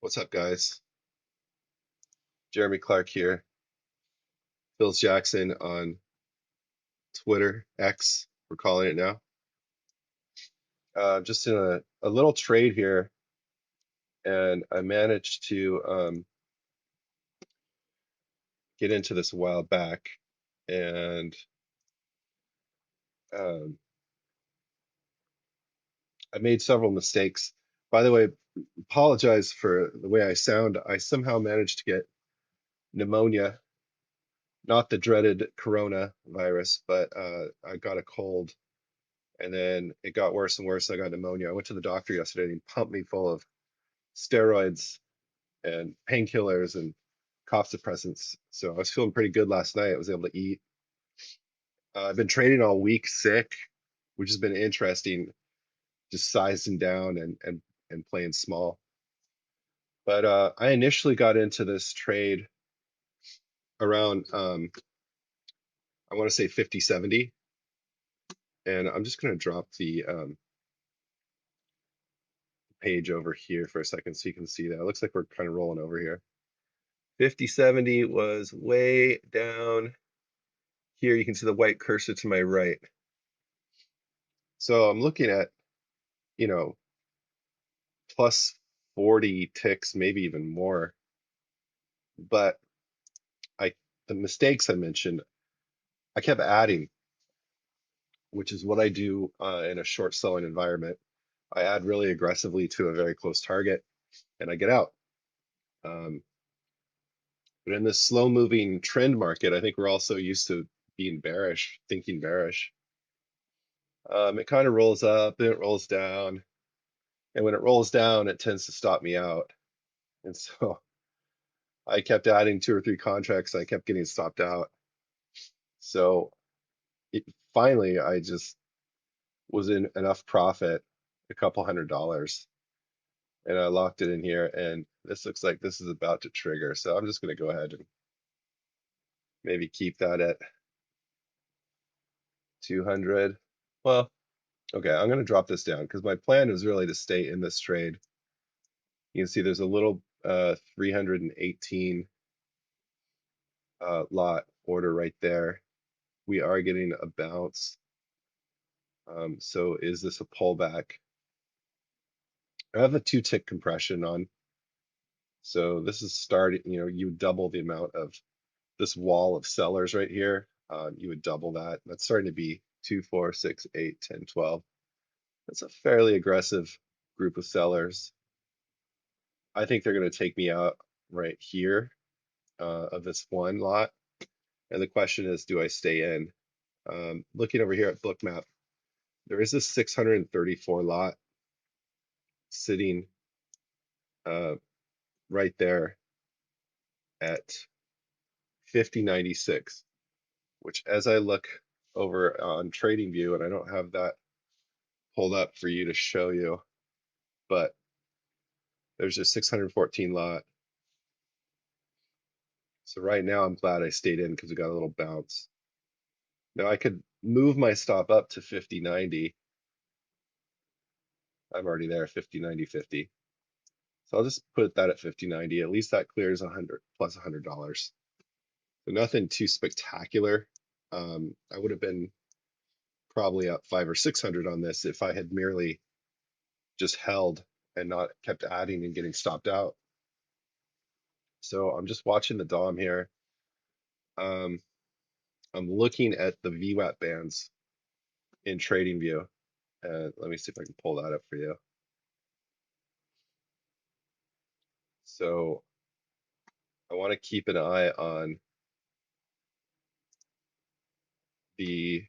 What's up, guys? Jeremy Clark here. Phil Jackson on Twitter, X, we're calling it now. Just in a little trade here, and I managed to get into this a while back, and um, I made several mistakes. By the way, apologize for the way I sound. I somehow managed to get pneumonia, not the dreaded coronavirus, but I got a cold, and then it got worse and worse. I got pneumonia. I went to the doctor yesterday, and he pumped me full of steroids and painkillers and cough suppressants. So I was feeling pretty good last night. I was able to eat. I've been trading all week sick, which has been interesting, just sizing down and playing small. But I initially got into this trade around I want to say 50.70, and I'm just going to drop the page over here for a second so you can see that. It looks like we're kind of rolling over here. 50.70 was way down here. You can see the white cursor to my right. So I'm looking at, you know, plus 40 ticks, maybe even more. But I, the mistakes I mentioned, I kept adding, which is what I do in a short selling environment. I add really aggressively to a very close target and I get out. Um, but in this slow moving trend market, I think we're also used to being bearish, thinking bearish. It kind of rolls up, then it rolls down. And when it rolls down, it tends to stop me out. And so I kept adding two or three contracts. I kept getting stopped out. So it, finally, I just was in enough profit, a couple $100, and I locked it in here. And this looks like this is about to trigger. So I'm just going to go ahead and maybe keep that at 200. Well, okay, I'm going to drop this down because my plan is really to stay in this trade. You can see there's a little 318 lot order right there. We are getting a bounce. So is this a pullback? I have a 2 tick compression on. So this is starting, you double the amount of this wall of sellers right here. You would double that. That's starting to be 2, 4, 6, 8, 10, 12. That's a fairly aggressive group of sellers. I think they're going to take me out right here of this one lot. And the question is, do I stay in? Looking over here at Bookmap, there is this 634 lot sitting right there at 50.96, which as I look over on TradingView, and I don't have that pulled up for you to show you, but there's a 614 lot. So right now I'm glad I stayed in because we got a little bounce. Now I could move my stop up to 50.90. I'm already there, 50.90.50. So I'll just put that at 50.90. At least that clears 100 plus $100. So nothing too spectacular. I would have been probably up 500 or 600 on this if I had merely just held and not kept adding and getting stopped out. So I'm just watching the DOM here. Um, I'm looking at the VWAP bands in TradingView. Let me see if I can pull that up for you. So I want to keep an eye on the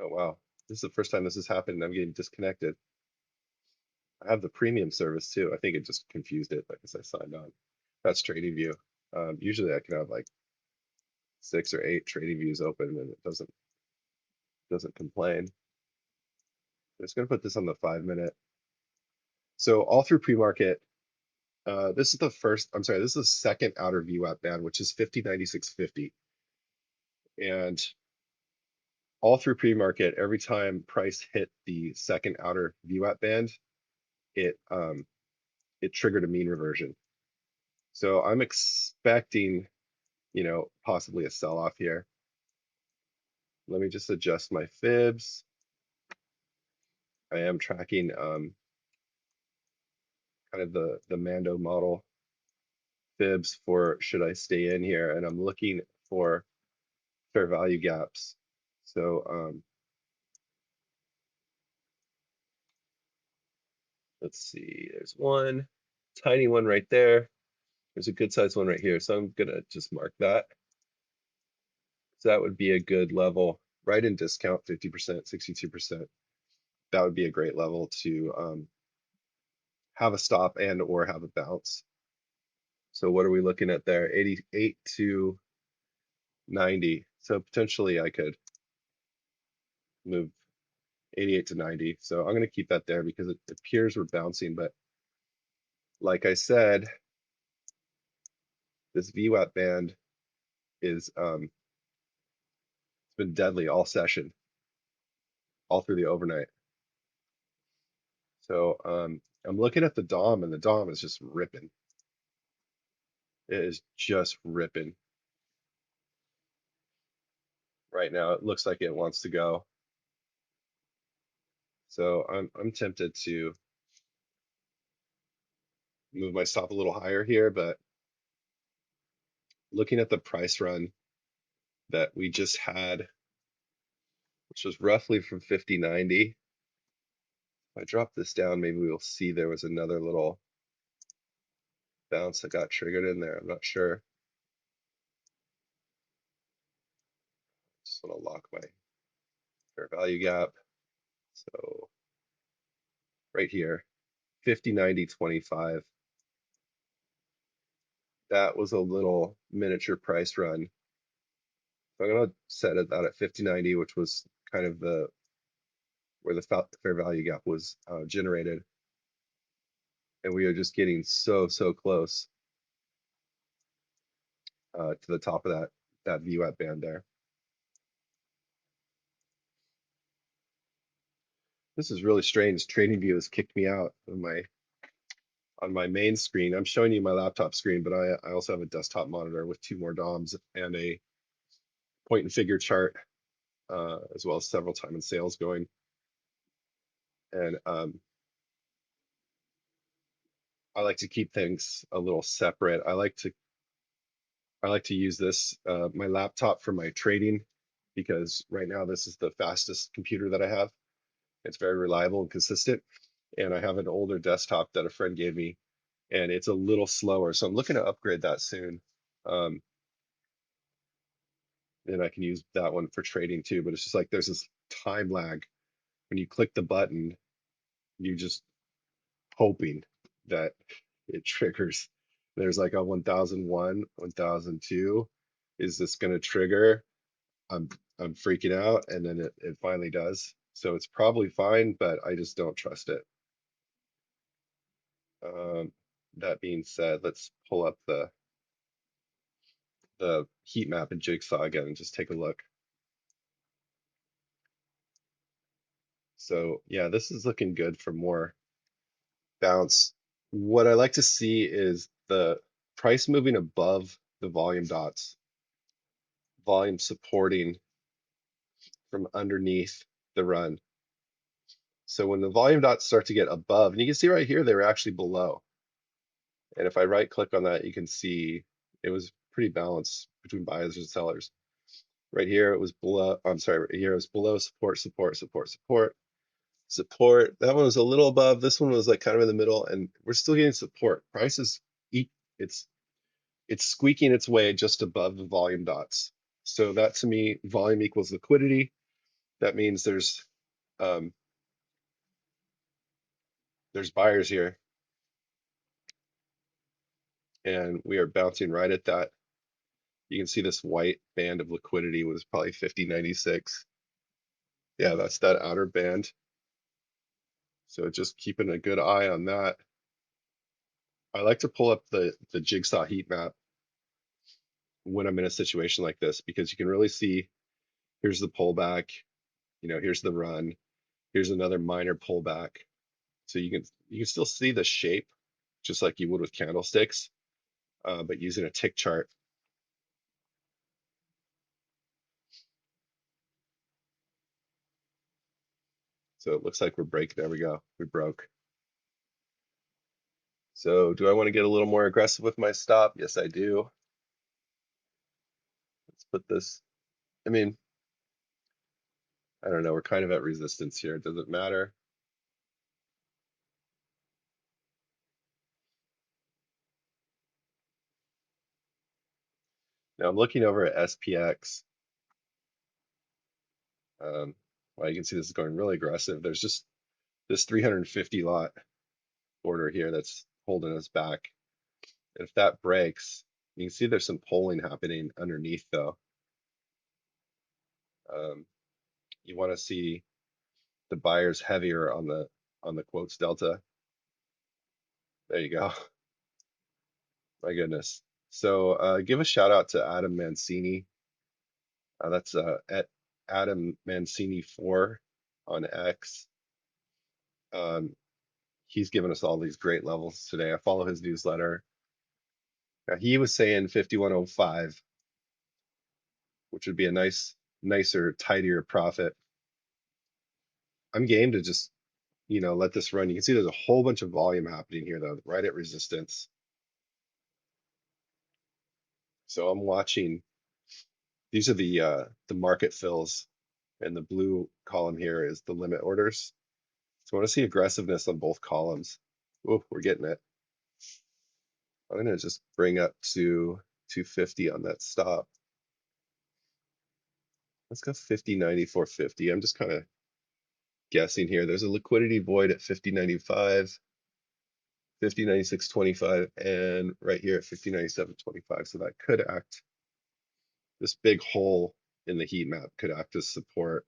oh wow, this is the first time this has happened and I'm getting disconnected. I have the premium service too. I think it just confused it because I signed on. That's TradingView. Usually I can have like 6 or 8 trading views open and it doesn't complain. I'm just gonna put this on the 5-minute. So all through pre-market, this is the first, I'm sorry, this is the second outer VWAP band, which is 50.96.50. And all through pre-market, every time price hit the second outer VWAP band, it it triggered a mean reversion. So I'm expecting, possibly a sell-off here. Let me just adjust my fibs. I am tracking kind of the Mando model fibs for should I stay in here, and I'm looking for fair value gaps. So let's see, there's one tiny one right there. There's a good sized one right here. So I'm gonna just mark that. So that would be a good level, right in discount, 50%, 62%. That would be a great level to have a stop and or have a bounce. So what are we looking at there? 88 to 90. So potentially I could move 88 to 90. So I'm going to keep that there because it appears we're bouncing. But like I said, this VWAP band is it's been deadly all session, all through the overnight. So I'm looking at the DOM, and the DOM is just ripping. It is just ripping right now. It looks like it wants to go. So I'm tempted to move my stop a little higher here, but looking at the price run that we just had, which was roughly from 50.90. If I drop this down, maybe we'll see there was another little bounce that got triggered in there. I'm not sure. Just want to lock my fair value gap. So right here, 50.90.25. That was a little miniature price run. So I'm gonna set it out at 50.90, which was kind of the where the fair value gap was generated, and we are just getting so close to the top of that VWAP band there. This is really strange. TradingView has kicked me out of my main screen. I'm showing you my laptop screen, but I also have a desktop monitor with two more DOMs and a point and figure chart, as well as several time and sales going. And I like to keep things a little separate. I like to use this my laptop for my trading, because right now this is the fastest computer that I have. It's very reliable and consistent. And I have an older desktop that a friend gave me, and it's a little slower. So I'm looking to upgrade that soon. Um, and I can use that one for trading too. But it's just like there's this time lag. When you click the button, you just hoping that it triggers. There's like a 1001, 1002. Is this going to trigger? I'm I'm freaking out, and then it finally does. So it's probably fine, but I just don't trust it. Um, that being said, let's pull up the heat map and jigsaw again and just take a look. So yeah, this is looking good for more bounce. What I like to see is the price moving above the volume dots, volume supporting from underneath the run. So when the volume dots start to get above, and you can see right here, they were actually below. And if I right click on that, you can see it was pretty balanced between buyers and sellers. Right here, it was below, I'm sorry, right here it was below support, support, support, support, support. That one was a little above. This one was like kind of in the middle, and we're still getting support. Price is, it's it's squeaking its way just above the volume dots. So that to me, volume equals liquidity. That means um, there's buyers here, and we are bouncing right at that. You can see this white band of liquidity was probably 50.96. Yeah, that's that outer band. So just keeping a good eye on that. I like to pull up the jigsaw heat map when I'm in a situation like this, because you can really see here's the pullback. Here's the run. Here's another minor pullback. So you can still see the shape just like you would with candlesticks, but using a tick chart. So it looks like we're breaking. There we go. We broke. So do I want to get a little more aggressive with my stop? Yes, I do. Let's put this. I mean, I don't know. We're kind of at resistance here. Does it matter? Now I'm looking over at SPX. Well, you can see this is going really aggressive. There's just this 350 lot order here that's holding us back. And if that breaks, you can see there's some pulling happening underneath though. You want to see the buyers heavier on the quotes delta. There you go. My goodness. So give a shout out to Adam Mancini. That's at Adam Mancini 4 on X. He's given us all these great levels today. I follow his newsletter. He was saying 5105, which would be a nicer, tidier profit. I'm game to just, let this run. You can see there's a whole bunch of volume happening here though, right at resistance. So I'm watching. These are the market fills, and the blue column here is the limit orders. So I want to see aggressiveness on both columns. Oh, we're getting it. I'm gonna just bring up to 250 on that stop. Let's go 50.94, 50. I'm just kind of guessing here. There's a liquidity void at 50.95, 50.96.25, and right here at 50.97.25. So that could act, this big hole in the heat map could act as support.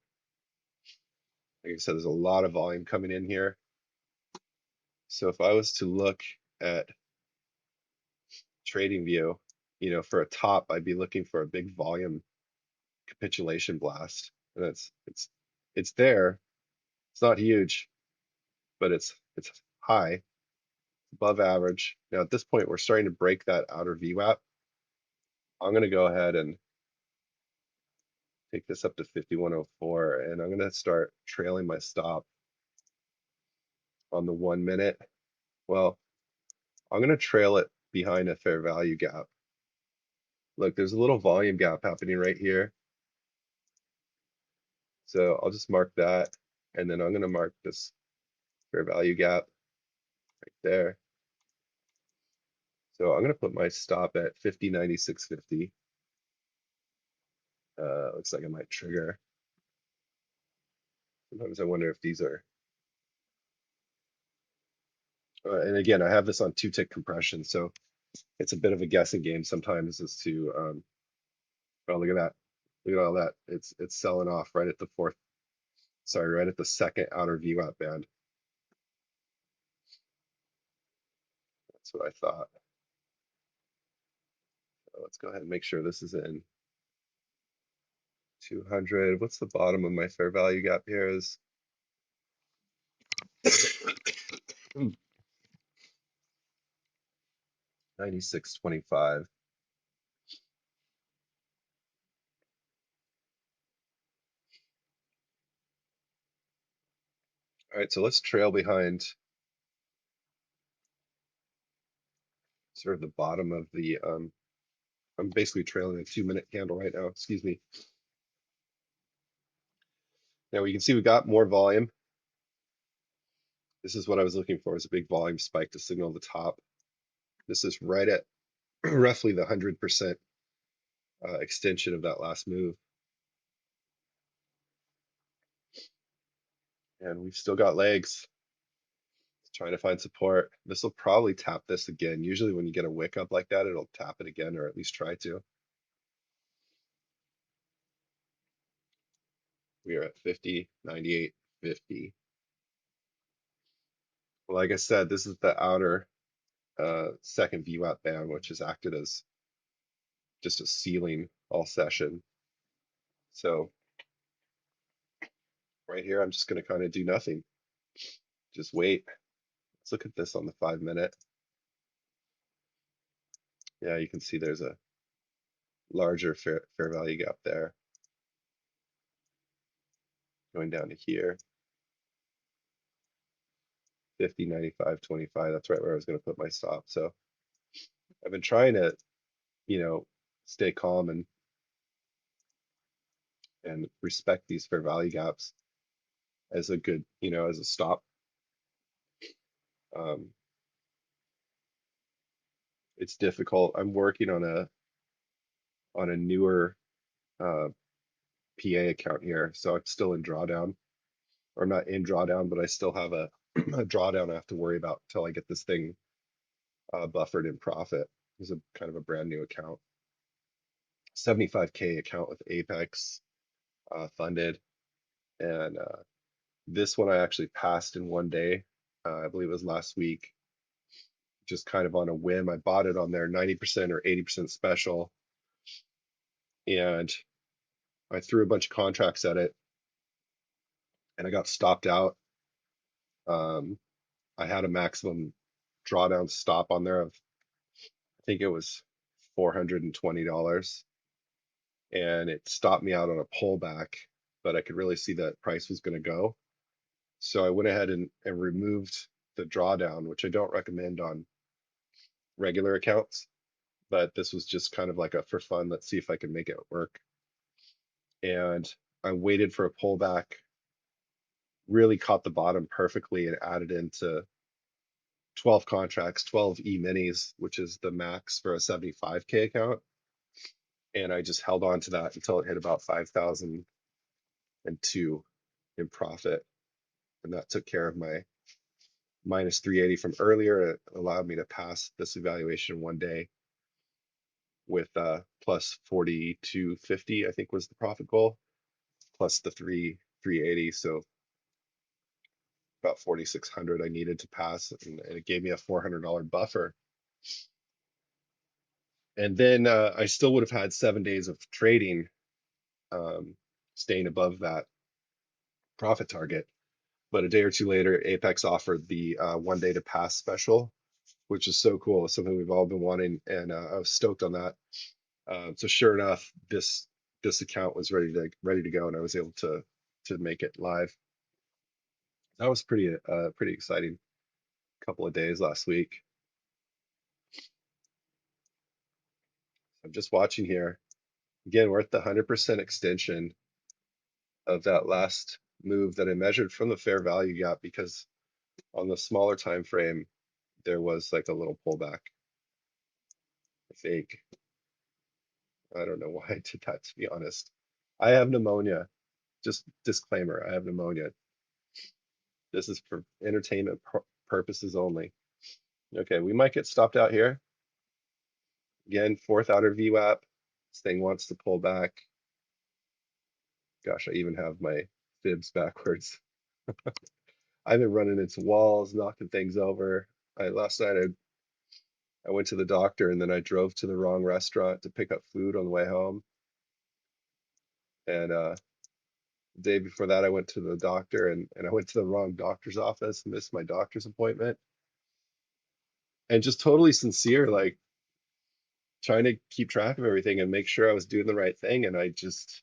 Like I said, there's a lot of volume coming in here. So if I was to look at trading view, for a top, I'd be looking for a big volume capitulation blast. And it's there. It's not huge, but it's high, above average. Now at this point, we're starting to break that outer VWAP. I'm gonna go ahead and take this up to 5104, and I'm gonna start trailing my stop on the 1 minute. Well, I'm gonna trail it behind a fair value gap. Look, there's a little volume gap happening right here. So I'll just mark that, and then I'm gonna mark this fair value gap right there. So I'm gonna put my stop at 50.96.50. Looks like I might trigger. Sometimes I wonder if these are, and again, I have this on 2-tick compression, so it's a bit of a guessing game sometimes as to, oh, look at that. Look at all that. It's selling off right at the right at the second outer VWAP band. That's what I thought. So let's go ahead and make sure this is in 200. What's the bottom of my fair value gap here is 96.25. All right, so let's trail behind sort of the bottom of the, I'm basically trailing a 2-minute candle right now, excuse me. Now we can see we got more volume. This is what I was looking for, is a big volume spike to signal the top. This is right at roughly the 100% extension of that last move. And we've still got legs. Trying to find support. This will probably tap this again. Usually when you get a wick up like that, it'll tap it again, or at least try to. We are at 50, 98, 50. Well, like I said, this is the outer second VWAP band, which has acted as just a ceiling all session. So right here, I'm just going to kind of do nothing. Just wait. Let's look at this on the 5 minute. Yeah, you can see there's a larger fair value gap there going down to here. 50, 95, 25. That's right where I was going to put my stop. So I've been trying to, you know, stay calm and respect these fair value gaps as a good, as a stop. Um, it's difficult. I'm working on a newer uh, PA account here, so I'm still in drawdown, or I'm not in drawdown, but I still have a, a drawdown I have to worry about until I get this thing buffered in profit. It's a kind of a brand new account, 75K account with Apex funded, and this one I actually passed in one day. I believe it was last week, just kind of on a whim. I bought it on their 90% or 80% special, and I threw a bunch of contracts at it, and I got stopped out. Um, I had a maximum drawdown stop on there of, I think it was $420, and it stopped me out on a pullback, but I could really see that price was going to go. So I went ahead and removed the drawdown, which I don't recommend on regular accounts, but this was just kind of like a for fun. Let's see if I can make it work. And I waited for a pullback, really caught the bottom perfectly, and added into 12 contracts, 12 E-minis, which is the max for a 75K account. And I just held on to that until it hit about 5,002 in profit. And that took care of my minus 380 from earlier. It allowed me to pass this evaluation one day with plus 4250, I think was the profit goal, plus the 380. So about 4,600 I needed to pass, and it gave me a $400 buffer. And then I still would have had 7 days of trading, um, staying above that profit target. But a day or two later, Apex offered the 1 day to pass special, which is so cool. It's something we've all been wanting, and I was stoked on that. So sure enough, this account was ready to go, and I was able to make it live. That was pretty exciting couple of days last week. I'm just watching here. Again, we're at the 100% extension of that last move that I measured from the fair value gap, because on the smaller time frame there was like a little pullback. I think, I don't know why I did that, to be honest. I have pneumonia. Just disclaimer, I have pneumonia. This is for entertainment purposes only. Okay, we might get stopped out here. Again, fourth outer VWAP. This thing wants to pull back. Gosh, I even have my fibs backwards. I've been running into walls, knocking things over. Last night I went to the doctor, and then I drove to the wrong restaurant to pick up food on the way home. And the day before that I went to the doctor, and I went to the wrong doctor's office, missed my doctor's appointment. And just totally sincere, like trying to keep track of everything and make sure I was doing the right thing, and I just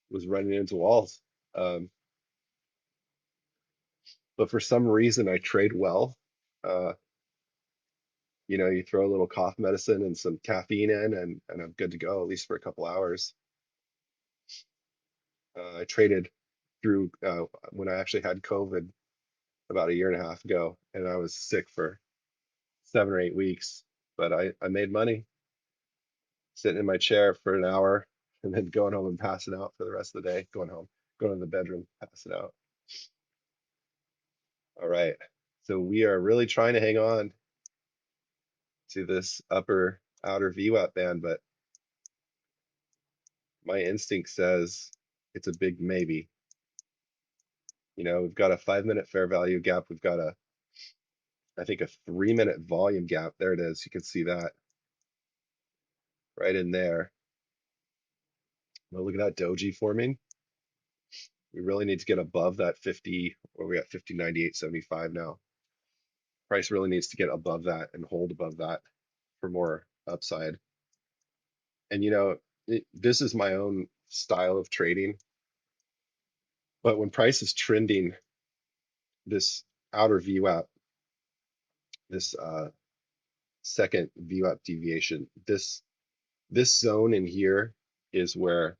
was running into walls. Um, but for some reason I trade well. Uh, you throw a little cough medicine and some caffeine in, and I'm good to go, at least for a couple hours. I traded through when I actually had COVID about a year and a half ago, and I was sick for 7 or 8 weeks, but I made money sitting in my chair for an hour and then going home and passing out for the rest of the day, going to the bedroom, passing out. All right. So we are really trying to hang on to this upper outer VWAP band, but my instinct says it's a big maybe. We've got a 5 minute fair value gap. We've got I think a 3 minute volume gap. There it is. You can see that right in there. Well, look at that doji forming. We really need to get above that 50, or we got 50.9875 now. Price really needs to get above that and hold above that for more upside. And this is my own style of trading, but when price is trending, this outer VWAP, this second VWAP deviation, this zone in here is where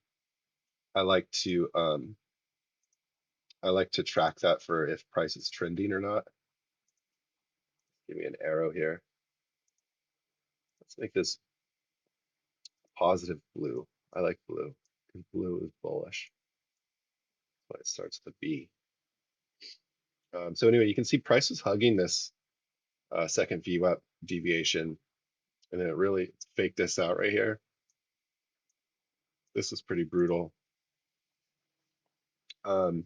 I like to um, I like to track that for if price is trending or not. Give me an arrow here. Let's make this positive blue. I like blue because blue is bullish. That's why it starts with a B. So anyway, you can see price is hugging this second VWAP deviation, and then it really faked this out right here. This is pretty brutal. Um,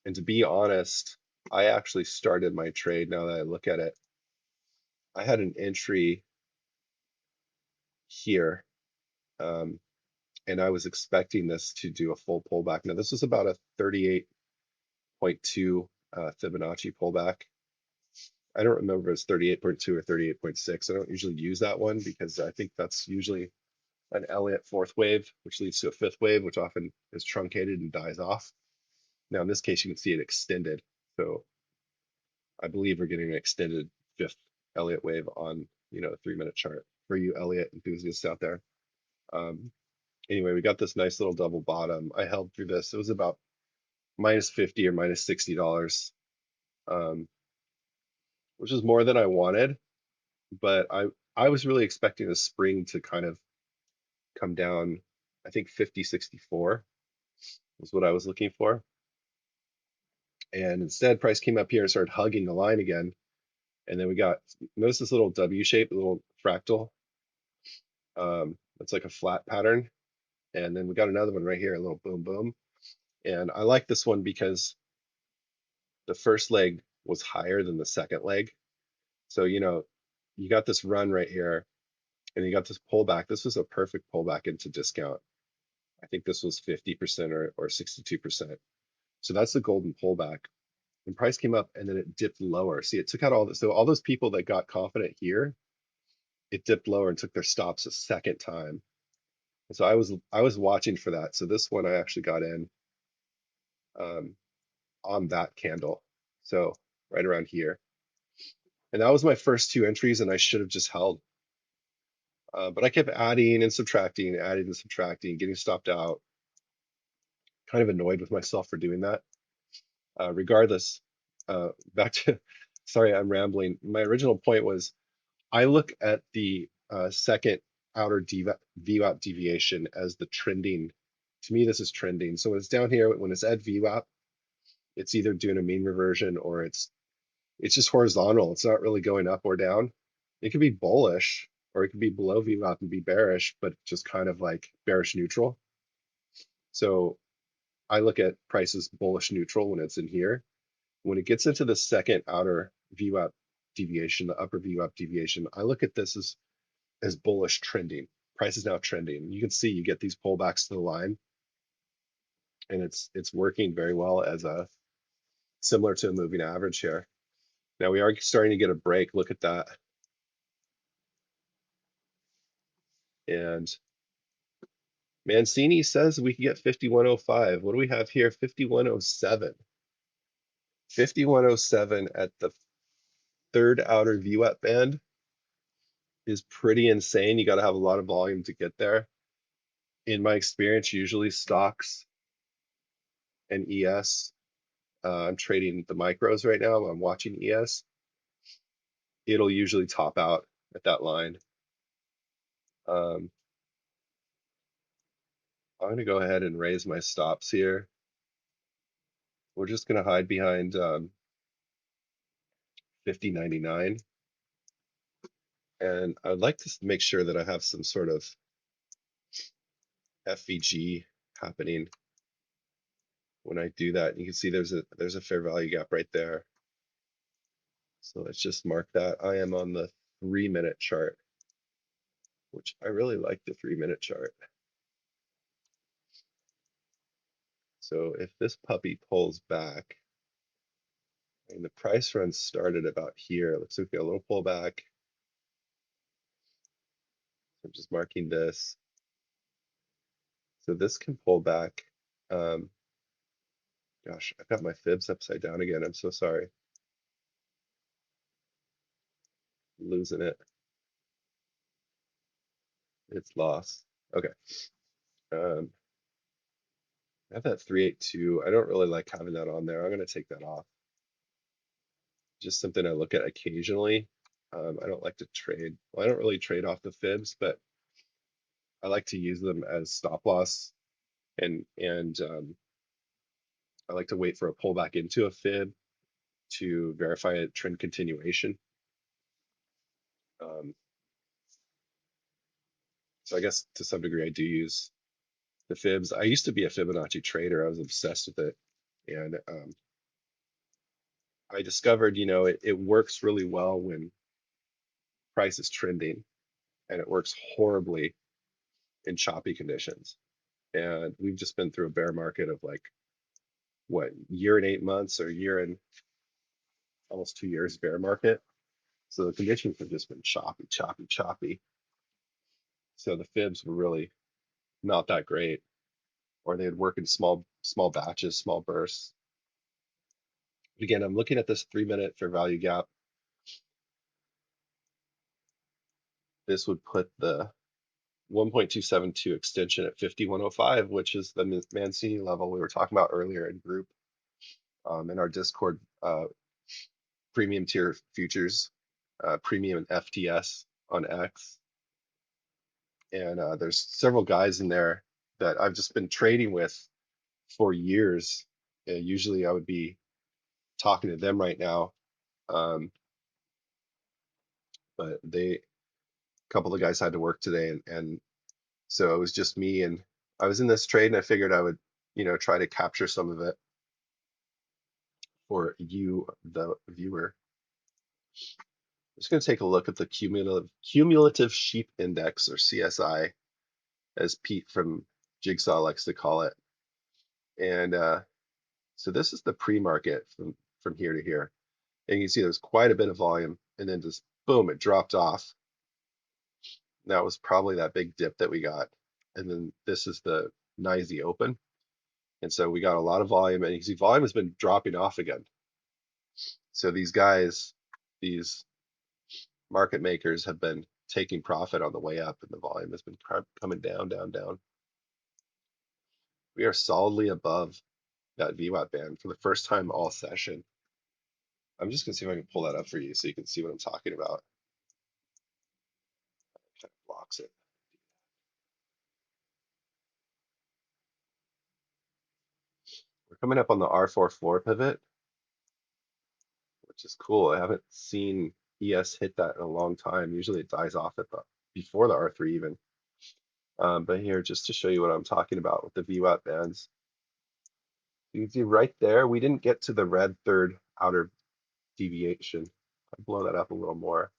and to be honest, I actually started my trade. Now that I look at it, I had an entry here, um, and I was expecting this to do a full pullback. Now this was about a 38.2 Fibonacci pullback. I don't remember if it's 38.2 or 38.6. I don't usually use that one because I think that's usually an Elliott fourth wave, which leads to a fifth wave, which often is truncated and dies off. Now, in this case, you can see it extended. So I believe we're getting an extended fifth Elliott wave on, a 3-minute chart for you Elliott enthusiasts out there. Um, anyway, we got this nice little double bottom. I held through this. It was about minus 50 or minus $60, um, which is more than I wanted, but I was really expecting a spring to kind of come down. I think 50.64 was what I was looking for. And instead, price came up here and started hugging the line again. And then we got, notice this little W shape, little fractal. It's like a flat pattern. And then we got another one right here, a little boom, boom. And I like this one because the first leg was higher than the second leg. So, you got this run right here and you got this pullback. This was a perfect pullback into discount. I think this was 50% or 62%. So that's the golden pullback. And price came up and then it dipped lower. See, it took out all this. So all those people that got confident here, it dipped lower and took their stops a second time. And so I was watching for that. So this one I actually got in um, on that candle. So right around here. And that was my first two entries, and I should have just held. But I kept adding and subtracting, adding and subtracting, getting stopped out. Kind of annoyed with myself for doing that. Regardless, back to, sorry, I'm rambling. My original point was I look at the second outer VWAP deviation as the trending. To me, this is trending. So when it's down here, when it's at VWAP, it's either doing a mean reversion or it's just horizontal. It's not really going up or down. It could be bullish or it could be below VWAP and be bearish, but just kind of like bearish neutral. So I look at prices bullish neutral when it's in here. When it gets into the second outer VWAP deviation, the upper VWAP deviation, I look at this as bullish trending. Price is now trending. You can see you get these pullbacks to the line, and it's working very well as a similar to a moving average here. Now we are starting to get a break. Look at that. And Mancini says we can get 5105. What do we have here? 5107. 5107 at the third outer VWAP band is pretty insane. You got to have a lot of volume to get there. In my experience, usually stocks and ES, I'm trading the micros right now. I'm watching ES. It'll usually top out at that line. I'm going to go ahead and raise my stops here. We're just going to hide behind 50.99. And I'd like to make sure that I have some sort of FVG happening when I do that. You can see there's a fair value gap right there. So let's just mark that. I am on the 3-minute chart, which I really like the 3-minute chart. So if this puppy pulls back, and the price run started about here, looks like we got a little pullback. I'm just marking this. So this can pull back. Um, Gosh, I've got my fibs upside down again. I'm so sorry. Losing it. It's lost. Okay. Um, I have that 382. I don't really like having that on there. I'm going to take that off. Just something I look at occasionally. I don't like to trade. Well, I don't really trade off the fibs, but I like to use them as stop loss, and I like to wait for a pullback into a fib to verify a trend continuation. Um, so I guess to some degree I do use the fibs. I used to be a Fibonacci trader. I was obsessed with it, and I discovered, it works really well when price is trending, and it works horribly in choppy conditions. And we've just been through a bear market of like what, year and 8 months, or year and almost 2 years bear market. So the conditions have just been choppy, choppy, choppy. So the fibs were really not that great, or they'd work in small batches, small bursts. But again, I'm looking at this 3 minute fair value gap. This would put the 1.272 extension at 5105, which is the Mancini level we were talking about earlier in group, in our Discord, premium tier futures, premium and FTS on X. And there's several guys in there that I've just been trading with for years. Usually I would be talking to them right now, um, but a couple of guys had to work today, and so it was just me. And I was in this trade, and I figured I would, try to capture some of it for you, the viewer. I'm just going to take a look at the cumulative sheep index, or CSI, as Pete from Jigsaw likes to call it. And so this is the pre-market from here to here. And you can see there's quite a bit of volume, and then just boom, it dropped off. That was probably that big dip that we got. And then this is the NYSE open. And so we got a lot of volume, and you can see volume has been dropping off again. So these guys, these market makers, have been taking profit on the way up, and the volume has been coming down, down, down. We are solidly above that VWAP band for the first time all session. I'm just gonna see if I can pull that up for you so you can see what I'm talking about. Kind of blocks it. We're coming up on the R4 floor pivot, which is cool. I haven't seen ES hit that in a long time. Usually it dies off at before the R3 even. But here, just to show you what I'm talking about with the VWAP bands, you can see right there, we didn't get to the red third outer deviation. I'll blow that up a little more.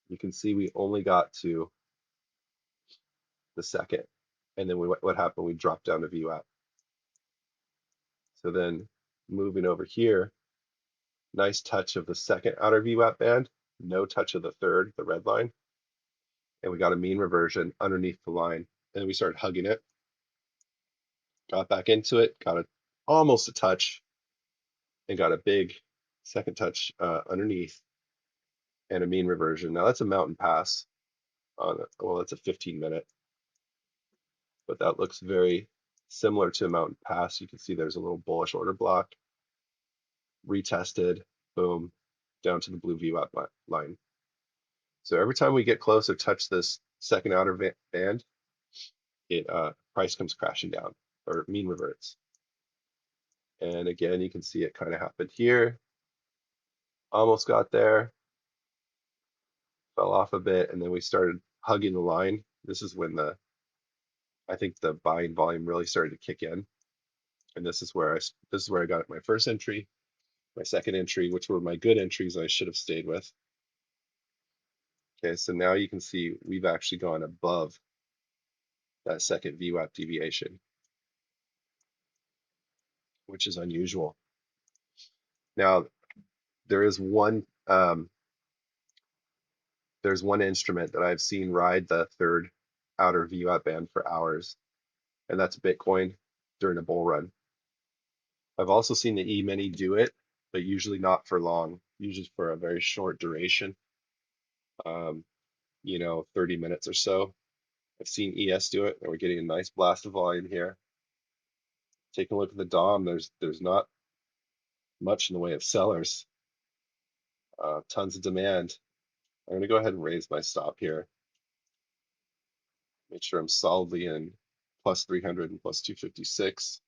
You can see we only got to the second, and then what happened? We dropped down to VWAP. So then moving over here, nice touch of the second outer VWAP band, no touch of the third, the red line, and we got a mean reversion underneath the line. And then we started hugging it, got back into it, got almost a touch, and got a big second touch underneath, and a mean reversion. Now that's a mountain pass on well, that's a 15 minute, but that looks very similar to a mountain pass. You can see there's a little bullish order block, retested, boom, down to the blue VWAP line. So every time we get close or touch this second outer band, it price comes crashing down, or mean reverts. And again, you can see it kind of happened here. Almost got there, fell off a bit, and then we started hugging the line. This is when I think the buying volume really started to kick in. And this is where I got my first entry, my second entry, which were my good entries I should have stayed with. Okay, so now you can see we've actually gone above that second VWAP deviation. which is unusual. Now, there is there's one instrument that I've seen ride the third outer VWAP band for hours, and that's Bitcoin during a bull run. I've also seen the E-mini do it, but usually not for long, usually for a very short duration, um, 30 minutes or so. I've seen ES do it, and we're getting a nice blast of volume here. Taking a look at the DOM, there's not much in the way of sellers, tons of demand. I'm going to go ahead and raise my stop here. Make sure I'm solidly in plus 300 and plus 256.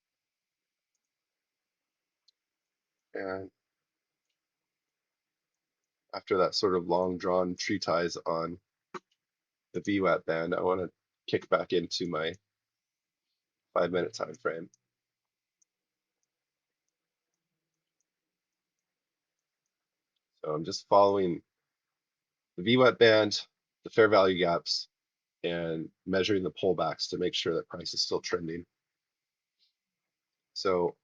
And after that sort of long drawn treatise on the VWAP band, I want to kick back into my 5-minute time frame. So I'm just following the VWAP band, the fair value gaps, and measuring the pullbacks to make sure that price is still trending. So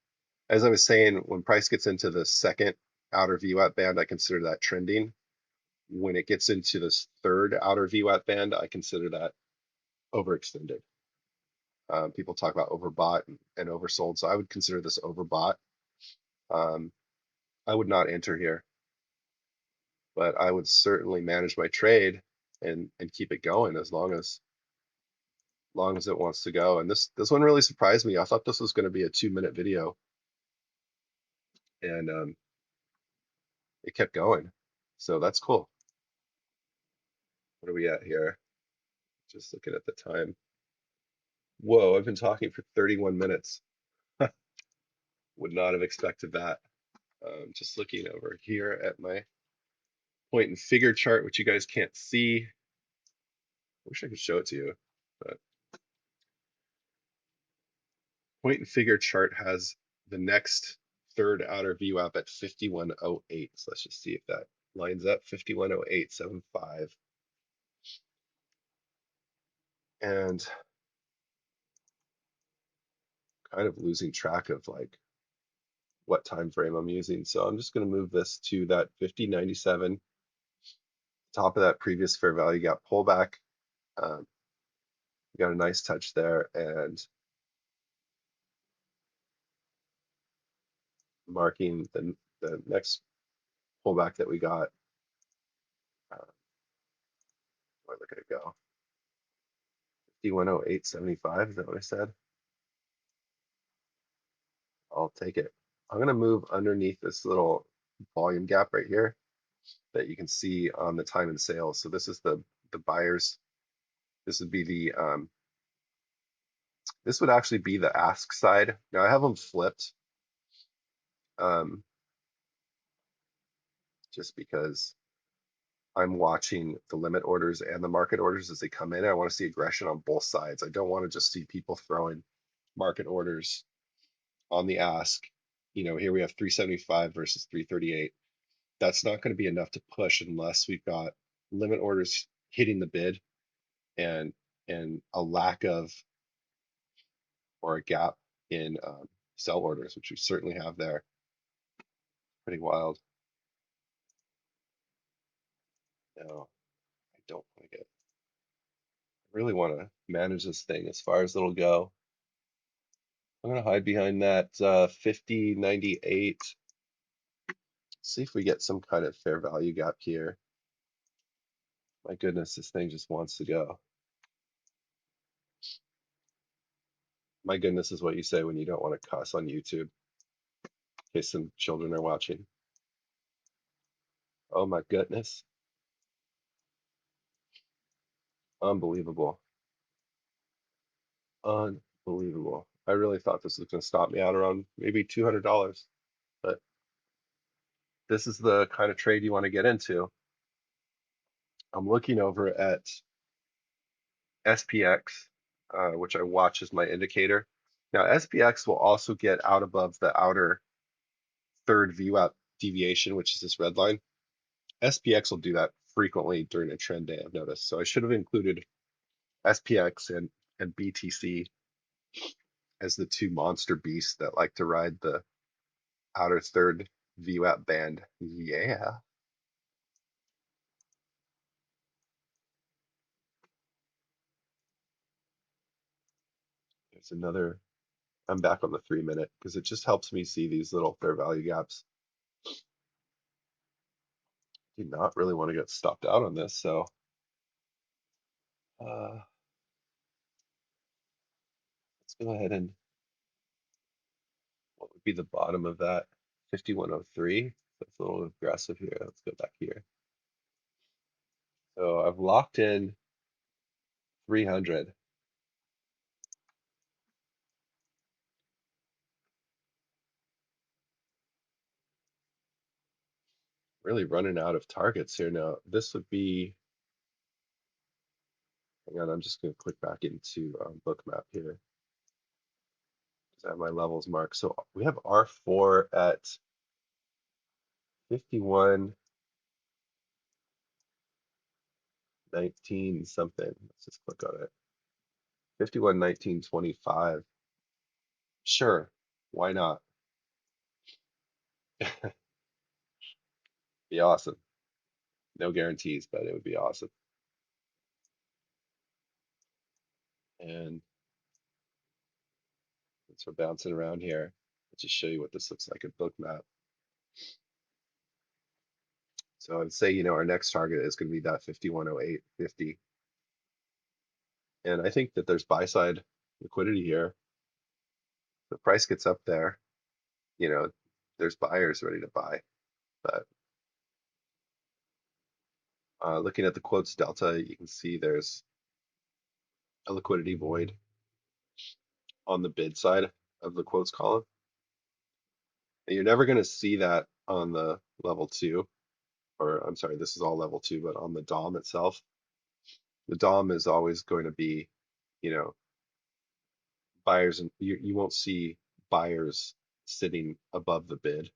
as I was saying, when price gets into the second outer VWAP band, I consider that trending. When it gets into this third outer VWAP band, I consider that overextended. People talk about overbought and oversold, so I would consider this overbought. Um, I would not enter here, but I would certainly manage my trade and keep it going as long as it wants to go. And this one really surprised me. I thought this was going to be a 2-minute video, and it kept going. So that's cool. What are we at here? Just looking at the time. Whoa, I've been talking for 31 minutes. Would not have expected that. Just looking over here at my point and figure chart, which you guys can't see. I wish I could show it to you, but point and figure chart has the next third outer VWAP at 5108. So let's just see if that lines up. 5108.75. And kind of losing track of like what time frame I'm using. So I'm just going to move this to that 5097, top of that previous fair value gap pullback. We got a nice touch there, and marking the next pullback that we got. Where look at it go? 5108.75. Is that what I said? I'll take it. I'm going to move underneath this little volume gap right here that you can see on the time and sales. So this is the buyers. This would be this would actually be the ask side. Now I have them flipped, um, just because I'm watching the limit orders and the market orders as they come in. I want to see aggression on both sides. I don't want to just see people throwing market orders on the ask. Here we have 375 versus 338. That's not going to be enough to push unless we've got limit orders hitting the bid and a lack of or a gap in sell orders, which we certainly have there. Pretty wild. No, I don't like it. I really want to manage this thing as far as it'll go. I'm going to hide behind that 5098. See if we get some kind of fair value gap here. My goodness, this thing just wants to go. My goodness is what you say when you don't want to cuss on YouTube, in case some children are watching. Oh my goodness. Unbelievable. Unbelievable. I really thought this was going to stop me out around maybe $200, but this is the kind of trade you want to get into. I'm looking over at SPX, which I watch as my indicator. Now, SPX will also get out above the outer third VWAP deviation, which is this red line. SPX will do that frequently during a trend day, I've noticed. So I should have included SPX and BTC as the two monster beasts that like to ride the outer third VWAP band. Yeah. There's another, I'm back on the 3 minute because it just helps me see these little fair value gaps. Do not really want to get stopped out on this, so let's go ahead and what would be the bottom of that? 5103. That's a little aggressive here. Let's go back here. So I've locked in 300. Really running out of targets here now. This would be, hang on, I'm just going to click back into Bookmap here because I have my levels marked. So we have R4 at 5119 something. Let's just click on it. 5119.25. Sure, why not? Be awesome. No guarantees, but it would be awesome. And since we're bouncing around here, let's just show you what this looks like in Bookmap. So I'd say, our next target is going to be that 5108.50. And I think that there's buy side liquidity here. The price gets up there, you know, there's buyers ready to buy. But looking at the quotes delta, you can see there's a liquidity void on the bid side of the quotes column. And you're never going to see that on the level two, or I'm sorry, this is all level two, but on the DOM itself, the DOM is always going to be, you know, buyers, and you won't see buyers sitting above the bid,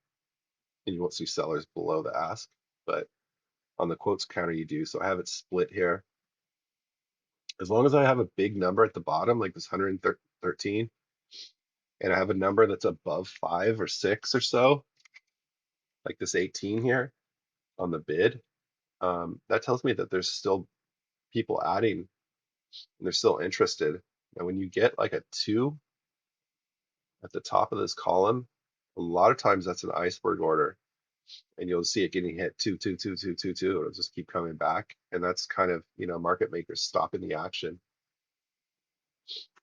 and you won't see sellers below the ask. But on the quotes counter, you do. So I have it split here. As long as I have a big number at the bottom, like this 113, and I have a number that's above 5 or 6 or so, like this 18 here on the bid, that tells me that there's still people adding and they're still interested. And when you get like a 2 at the top of this column, a lot of times that's an iceberg order, and you'll see it getting hit 2, 2, 2, 2, 2, 2. It'll just keep coming back, and that's kind of, market makers stopping the action.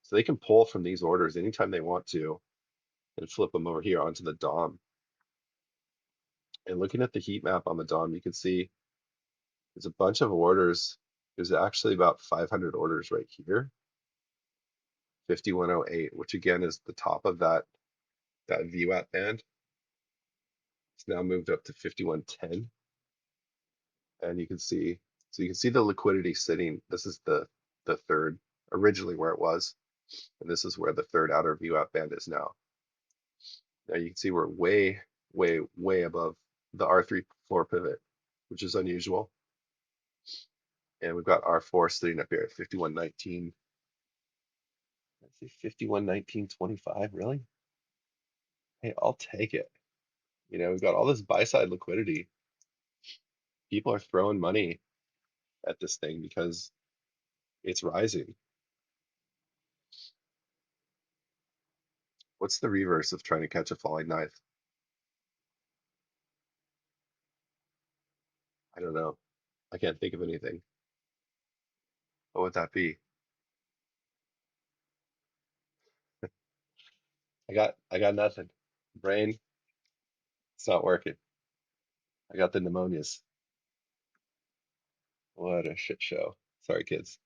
So they can pull from these orders anytime they want to and flip them over here onto the DOM. And looking at the heat map on the DOM, you can see there's a bunch of orders. There's actually about 500 orders right here, 5108, which again is the top of that VWAP band. It's now moved up to 5110, and you can see the liquidity sitting. This is the third, originally where it was, and this is where the third outer VWAP band is now. Now you can see we're way, way, way above the R3 floor pivot, which is unusual. And we've got R4 sitting up here at 5119. Let's see, 5119.25, really? Hey, I'll take it. We've got all this buy side liquidity. People are throwing money at this thing because it's rising. What's the reverse of trying to catch a falling knife? I don't know. I can't think of anything. What would that be? I got nothing. Brain, it's not working. I got the pneumonias. What a shit show. Sorry, kids.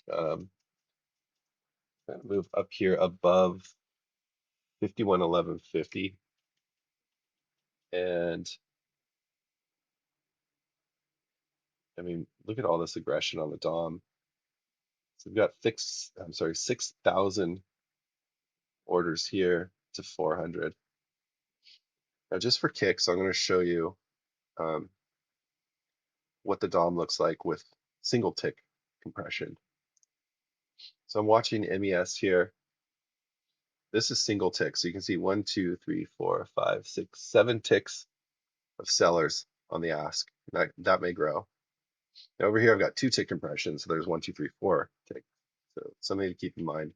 Gonna move up here above 5111.50, and I mean, look at all this aggression on the DOM. So we've got 6,000 orders here to 400. Now, just for kicks, I'm going to show you um, what the DOM looks like with single tick compression. So I'm watching MES here, This is single tick. So you can see 1, 2, 3, 4, 5, 6, 7 ticks of sellers on the ask. That may grow. Now over here, I've got 2 tick compression. So there's 1, 2, 3, 4 tick. So something to keep in mind.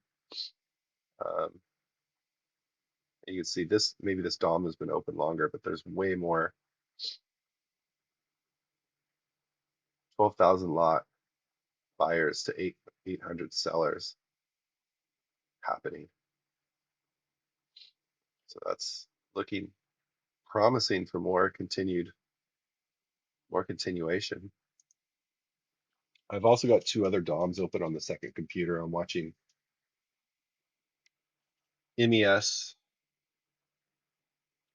Um, you can see this, maybe this DOM has been open longer, but there's way more 12,000 lot buyers to 800 sellers happening. So that's looking promising for more continuation. I've also got 2 other DOMs open on the second computer. I'm watching MES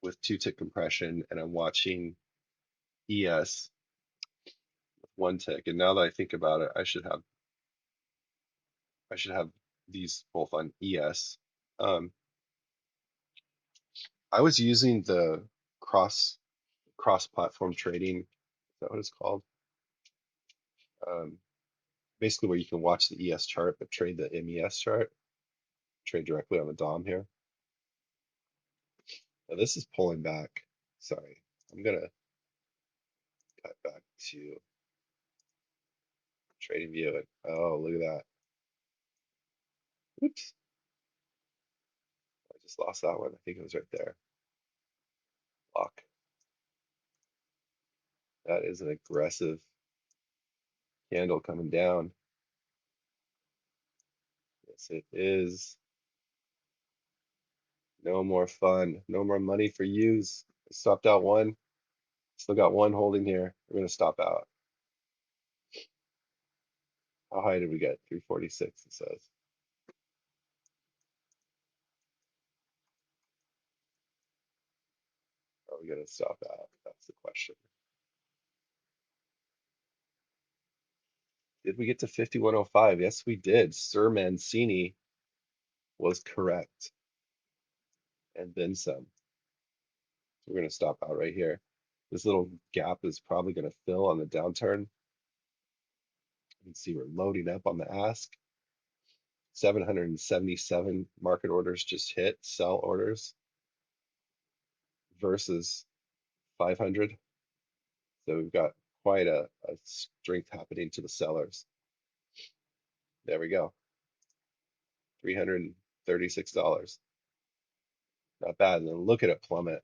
with 2 tick compression, and I'm watching ES with 1 tick. And now that I think about it, I should have these both on ES. Um, I was using the cross platform trading. Is that what it's called? Um, Basically, where you can watch the ES chart but trade the MES chart, trade directly on the DOM here. Now this is pulling back. Sorry, I'm gonna cut back to trading view. And oh, look at that. Oops, I just lost that one. I think it was right there. Lock. That is an aggressive candle coming down. Yes, it is. No more fun. No more money for yous. I stopped out one. Still got one holding here. We're gonna stop out. How high did we get? 346, it says. Are we gonna stop out? That's the question. Did we get to 5105? Yes, we did. Sir Mancini was correct. And then some. So we're gonna stop out right here. This little gap is probably gonna fill on the downturn. You can see we're loading up on the ask. 777 market orders just hit, sell orders versus 500. So we've got quite a strength happening to the sellers. There we go. $336. Not bad. And then look at it plummet.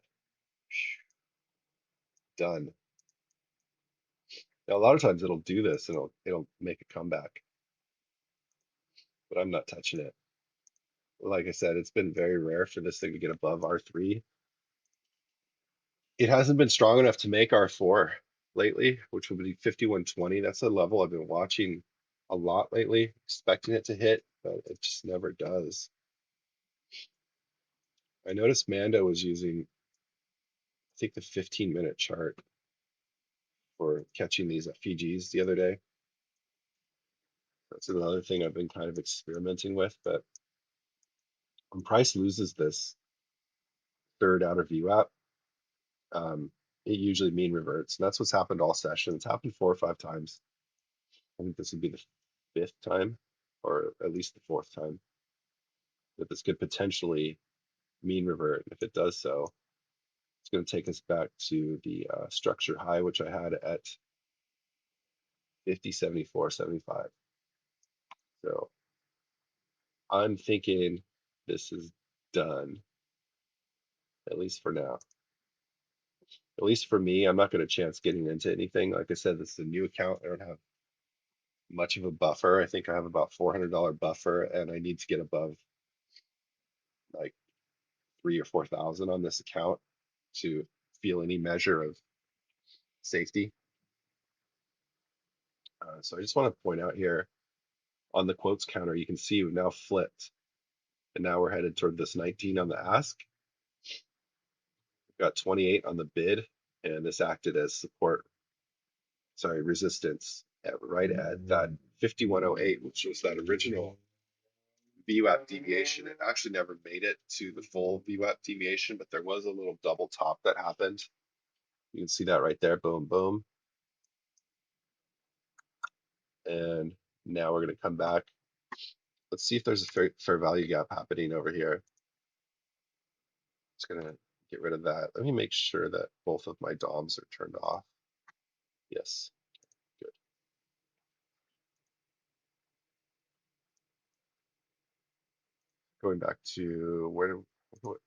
Done. Now, a lot of times it'll do this and it'll make a comeback, but I'm not touching it. Like I said, it's been very rare for this thing to get above R3. It hasn't been strong enough to make R4 lately, which would be 5120. That's a level I've been watching a lot lately, expecting it to hit, but it just never does. I noticed Mando was using, I think, the 15-minute chart for catching these FEGs the other day. That's another thing I've been kind of experimenting with, but when price loses this third outer VWAP, it usually mean reverts. And that's what's happened all session. It's happened 4 or 5 times. I think this would be the 5th time, or at least the 4th time, that this could potentially mean revert. If it does so, it's going to take us back to the structure high, which I had at 50.74.75. So I'm thinking this is done, at least for now. At least for me, I'm not going to chance getting into anything. Like I said, this is a new account. I don't have much of a buffer. I think I have about $400 buffer, and I need to get above like 3 or 4,000 on this account to feel any measure of safety. So I just want to point out here on the quotes counter, you can see we've now flipped, and now we're headed toward this 19 on the ask. We've got 28 on the bid, and this acted as support, sorry, resistance right at that 5108, which was that original VWAP deviation. It actually never made it to the full VWAP deviation, but there was a little double top that happened. You can see that right there, boom, boom. And now we're going to come back. Let's see if there's a fair value gap happening over here. Just gonna get rid of that. Let me make sure that both of my DOMs are turned off. Yes, good. Going back to what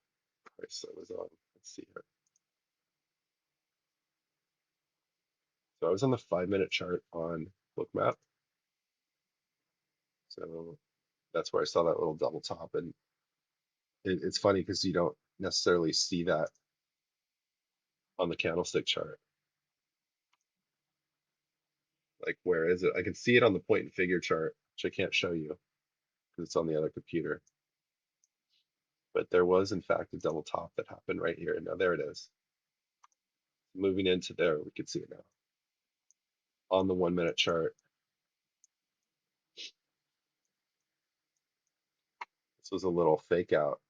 price I was on. Let's see here. So I was on the 5 minute chart on Bookmap. So that's where I saw that little double top. And it's funny because you don't necessarily see that on the candlestick chart. Like, where is it? I can see it on the point and figure chart, which I can't show you because it's on the other computer. But there was, in fact, a double top that happened right here. Now, there it is. Moving into there, we can see it now. On the 1 minute chart, this was a little fake out.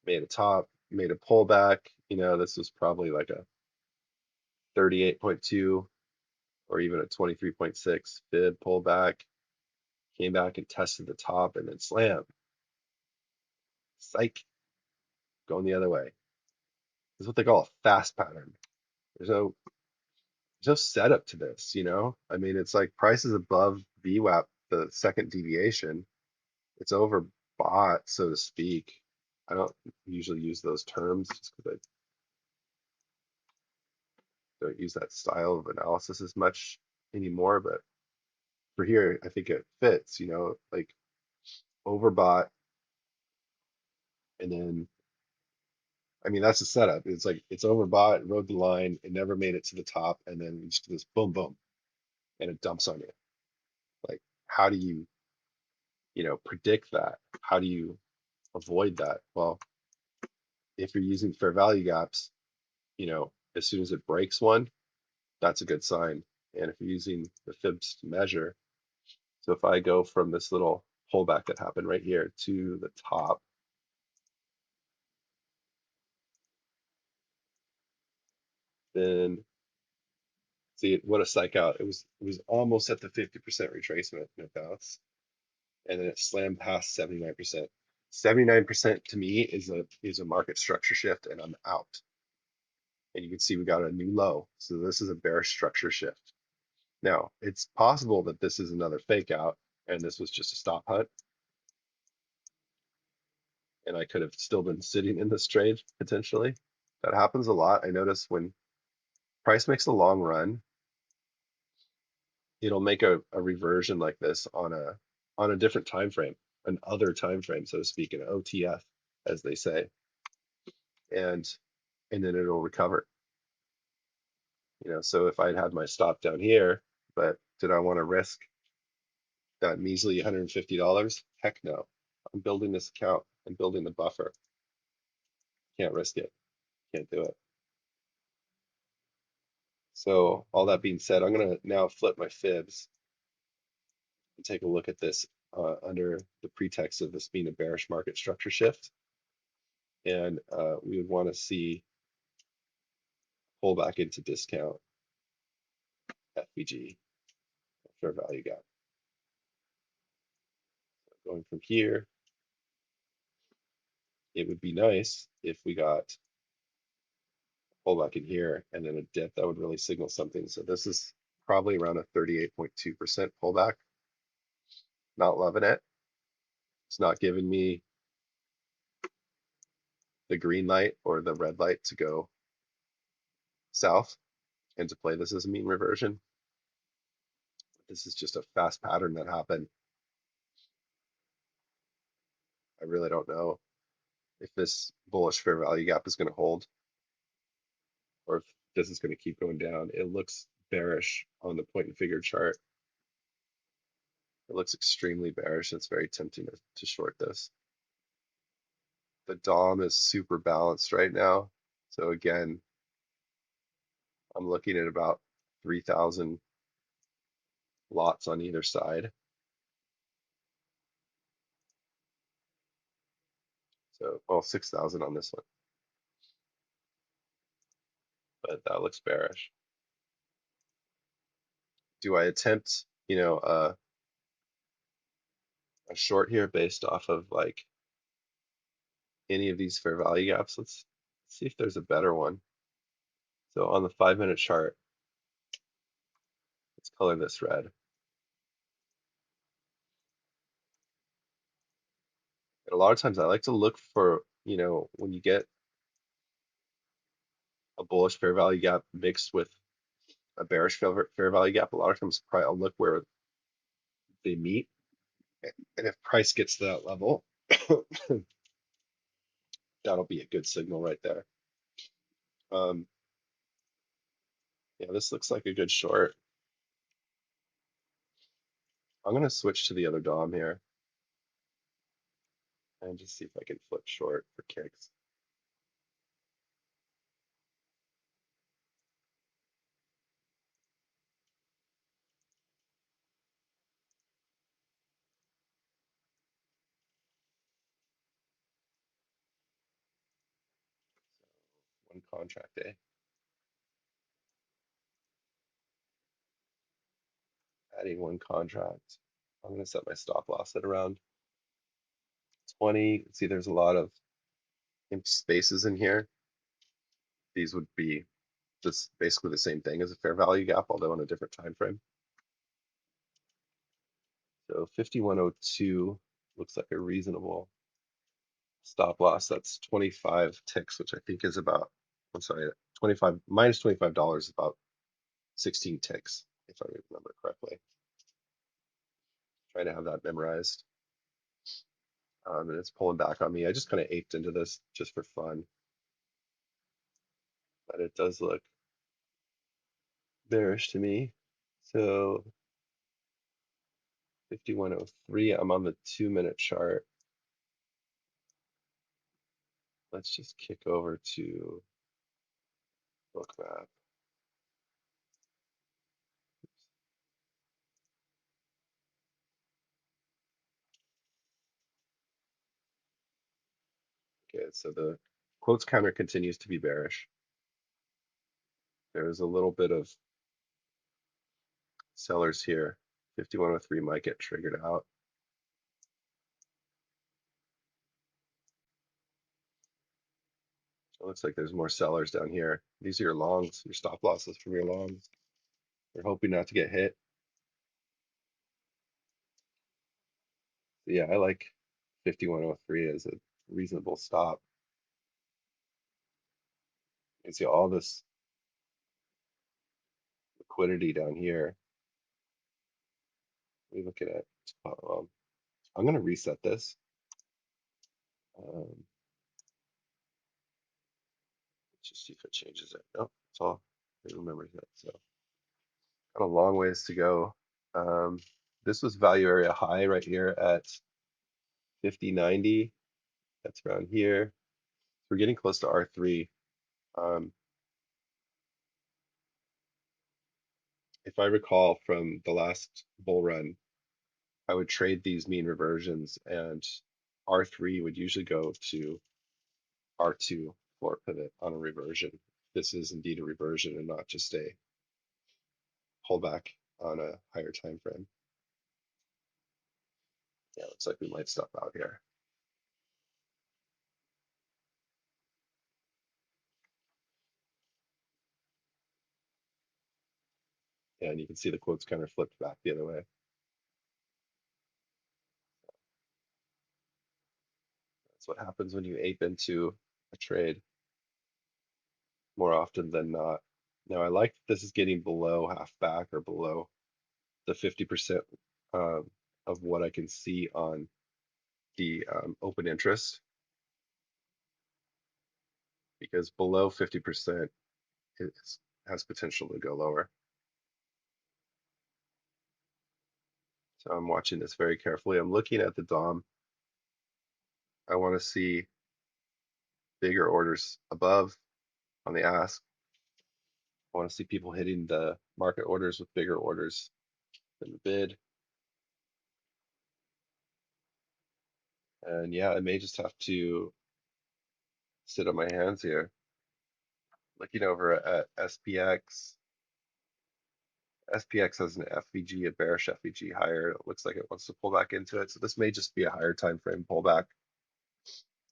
Made a top, made a pullback. This was probably like a 38.2 or even a 23.6 fib pullback. Came back and tested the top and then slam. Psych, going the other way. This is what they call a fast pattern. There's no setup to this. I mean, it's like prices above VWAP, the second deviation. It's overbought, so to speak. I don't usually use those terms just because I don't use that style of analysis as much anymore. But for here, I think it fits, like overbought. And then, I mean, that's the setup. It's like it's overbought, it rode the line, it never made it to the top, and then it just goes boom, boom, and it dumps on you. Like, how do you predict that? How do you avoid that? Well, if you're using fair value gaps, as soon as it breaks one, that's a good sign. And if you're using the fibs to measure, so if I go from this little pullback that happened right here to the top, then see what a psych out. It was almost at the 50% retracement, no bounce, and then it slammed past 79%. 79% to me is a market structure shift, and I'm out. And you can see we got a new low. So this is a bearish structure shift. Now, it's possible that this is another fake out and this was just a stop hunt, and I could have still been sitting in this trade potentially. That happens a lot. I notice when price makes a long run, it'll make a reversion like this on a different time frame, an other time frame, so to speak, an OTF, as they say, and and then it'll recover. So if I'd had my stop down here, but did I want to risk that measly $150? Heck no. I'm building this account. I'm building the buffer. Can't risk it. Can't do it. So all that being said, I'm going to now flip my fibs and take a look at this under the pretext of this being a bearish market structure shift. And we would want to see pull back into discount FVG, fair value gap. Going from here, it would be nice if we got pull back in here and then a dip that would really signal something. So this is probably around a 38.2% pullback. Not loving it. It's not giving me the green light or the red light to go south and to play this as a mean reversion. This is just a fast pattern that happened. I really don't know if this bullish fair value gap is going to hold or if this is going to keep going down. It looks bearish on the point and figure chart. It looks extremely bearish. It's very tempting to short this. The DOM is super balanced right now. So again, I'm looking at about 3,000 lots on either side. So, well, 6,000 on this one, but that looks bearish. Do I attempt, a short here based off of like any of these fair value gaps. Let's see if there's a better one. So on the 5-minute chart, let's color this red. And a lot of times I like to look for, when you get a bullish fair value gap mixed with a bearish fair value gap, a lot of times I'll look where they meet. And if price gets to that level, that'll be a good signal right there. Um, yeah, this looks like a good short. I'm going to switch to the other DOM here and just see if I can flip short for kicks. One contract day, adding one contract. I'm going to set my stop loss at around 20. See, there's a lot of empty spaces in here. These would be just basically the same thing as a fair value gap, although on a different time frame. So 5102 looks like a reasonable stop loss. That's 25 ticks, which I think is about, I'm sorry, 25 minus $25 is about 16 ticks, if I remember correctly. Trying to have that memorized. And it's pulling back on me. I just kind of aped into this just for fun, but it does look bearish to me. So 5103, I'm on the 2-minute chart. Let's just kick over to Bookmap. Okay, so the quotes counter continues to be bearish. There's a little bit of sellers here. 5103 might get triggered out. It looks like there's more sellers down here. These are your longs, your stop losses from your longs. They're hoping not to get hit. But yeah, I like 5103 as a reasonable stop. You can see all this liquidity down here. We're looking at, I'm going to reset this. Let's just see if it changes it. Nope, it's all, it remembers it. So got a long ways to go. This was value area high right here at 5090. That's around here. We're getting close to R3. Um, if I recall from the last bull run, I would trade these mean reversions, and R3 would usually go to R2 for pivot on a reversion. This is indeed a reversion and not just a pullback on a higher time frame. Yeah, looks like we might stop out here. Yeah, and you can see the quotes kind of flipped back the other way. That's what happens when you ape into a trade more often than not. Now, I like that this is getting below half back or below the 50% of what I can see on the open interest, because below 50% has potential to go lower. So I'm watching this very carefully. I'm looking at the DOM. I want to see bigger orders above on the ask. I want to see people hitting the market orders with bigger orders than the bid. And yeah, I may just have to sit on my hands here. Looking over at SPX. SPX has an FVG, a bearish FVG higher. It looks like it wants to pull back into it. So this may just be a higher time frame pullback.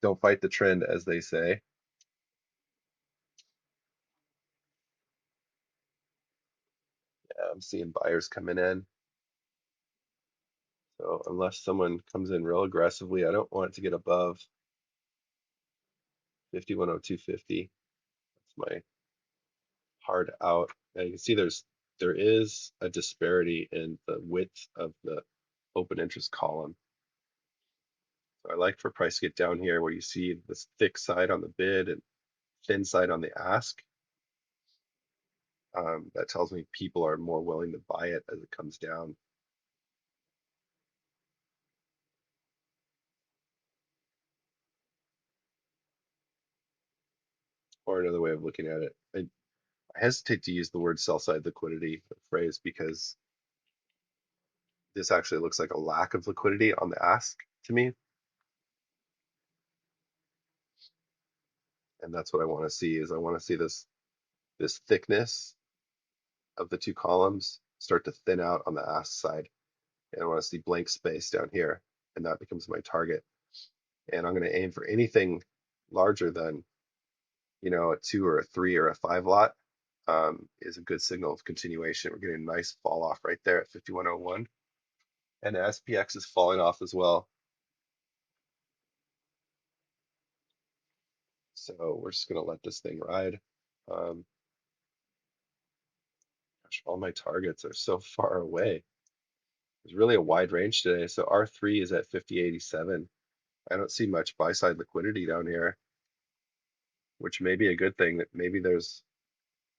Don't fight the trend, as they say. Yeah, I'm seeing buyers coming in. So unless someone comes in real aggressively, I don't want it to get above 5102.50. That's my hard out. Now you can see there is a disparity in the width of the open interest column. So I like for price to get down here where you see this thick side on the bid and thin side on the ask. That tells me people are more willing to buy it as it comes down. Or another way of looking at it, I hesitate to use the word sell side liquidity phrase because this actually looks like a lack of liquidity on the ask to me. And that's what I want to see is I want to see this thickness of the two columns start to thin out on the ask side. And I want to see blank space down here. And that becomes my target. And I'm going to aim for anything larger than, a 2 or a 3 or a 5 lot is a good signal of continuation. We're getting a nice fall off right there at 5101. And the SPX is falling off as well. So we're just going to let this thing ride. Um, Gosh, all my targets are so far away. There's really a wide range today. So R3 is at 50.87. I don't see much buy side liquidity down here, which may be a good thing that maybe there's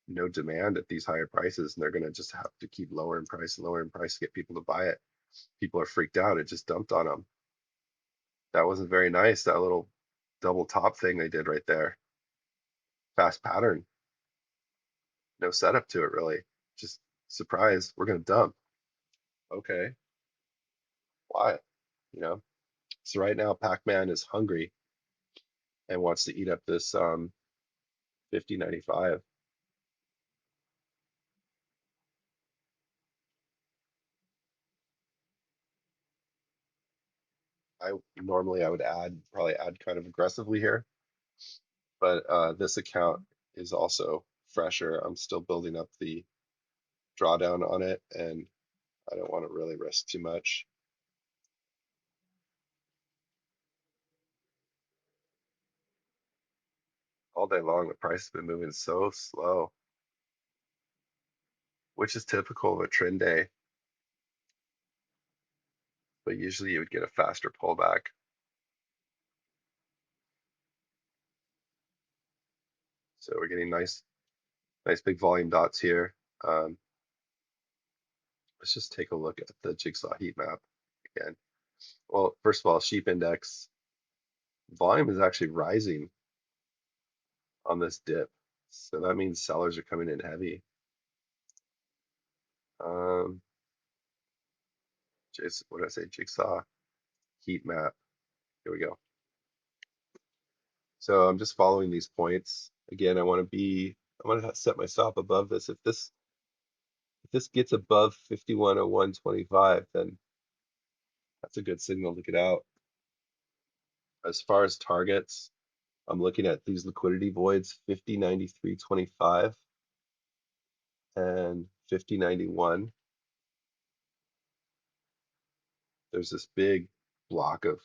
no demand at these higher prices and they're going to just have to keep lower in price to get people to buy it. People are freaked out. It just dumped on them. That wasn't very nice. That little double top thing they did right there. Fast pattern. No setup to it really. Just surprise. We're going to dump. Okay. Why? You know? So right now, Pac-Man is hungry and wants to eat up this 50.95. I would probably add kind of aggressively here, but this account is also fresher. I'm still building up the drawdown on it, and I don't want to really risk too much. All day long, the price has been moving so slow, which is typical of a trend day, but usually you would get a faster pullback. So we're getting nice big volume dots here. Um, let's just take a look at the jigsaw heat map again. Well, first of all, sheep index volume is actually rising on this dip. So that means sellers are coming in heavy. Um, what did I say? Jigsaw heat map. Here we go. So I'm just following these points. Again, I want to set my stop above this. If this gets above 5101.25, then that's a good signal to get out. As far as targets, I'm looking at these liquidity voids, 50.93.25 and 50.91. There's this big block of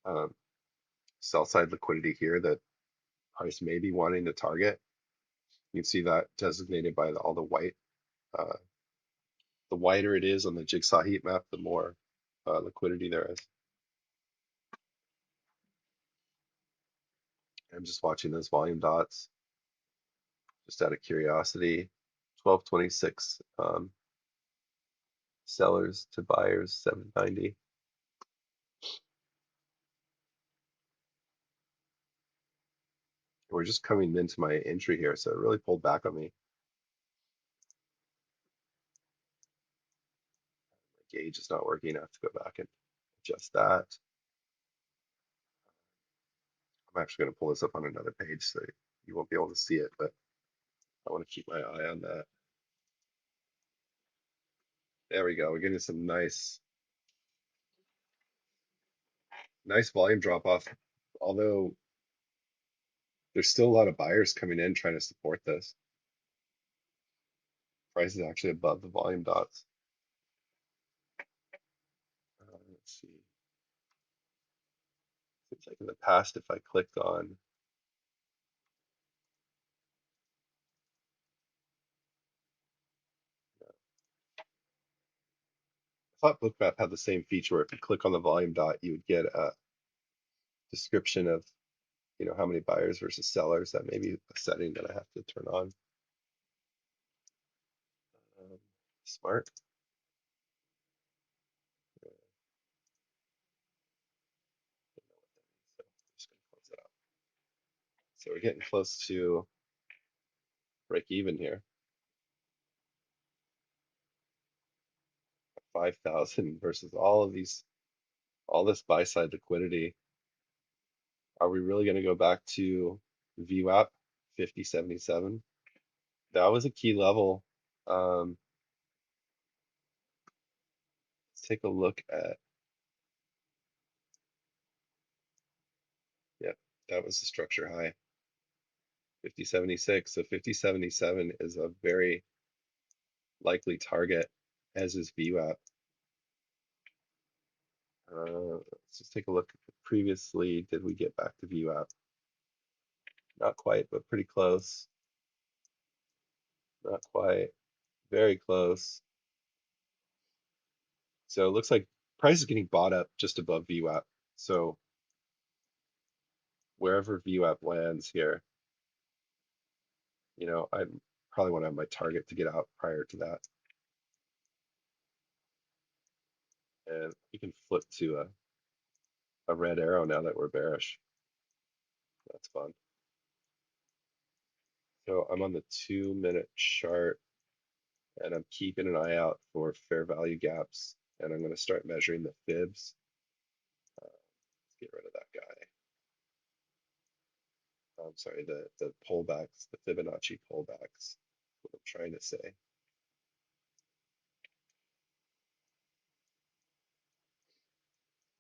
um, sell side liquidity here that price may be wanting to target. You can see that designated by all the white. Uh, the whiter it is on the jigsaw heat map, the more liquidity there is. I'm just watching those volume dots just out of curiosity. 1226 sellers to buyers, 790. We're just coming into my entry here, so it really pulled back on me. My gauge is not working. I have to go back and adjust that. I'm actually going to pull this up on another page so you won't be able to see it, but I want to keep my eye on that. There we go. We're getting some Nice volume drop off, although there's still a lot of buyers coming in trying to support this. Price is actually above the volume dots. Let's see. Seems like in the past, if I clicked on, I thought Bookmap had the same feature where if you click on the volume dot, you would get a description of, how many buyers versus sellers. That may be a setting that I have to turn on. Um, Smart. Yeah, I don't know what that means, so I'm just gonna close it out. So we're getting close to break even here. 5,000 versus all this buy side liquidity. Are we really going to go back to VWAP 5077? That was a key level. Let's take a look at, yeah, that was the structure high, 5076. So 5077 is a very likely target, as is VWAP. Let's just take a look. Previously, did we get back to VWAP? Not quite, but pretty close. Not quite, very close. So it looks like price is getting bought up just above VWAP. So wherever VWAP lands here, I probably want to have my target to get out prior to that. And you can flip to a red arrow now that we're bearish. That's fun. So I'm on the 2-minute chart and I'm keeping an eye out for fair value gaps. And I'm going to start measuring the fibs. Let's get rid of that guy. I'm sorry, the pullbacks, the Fibonacci pullbacks. What I'm trying to say.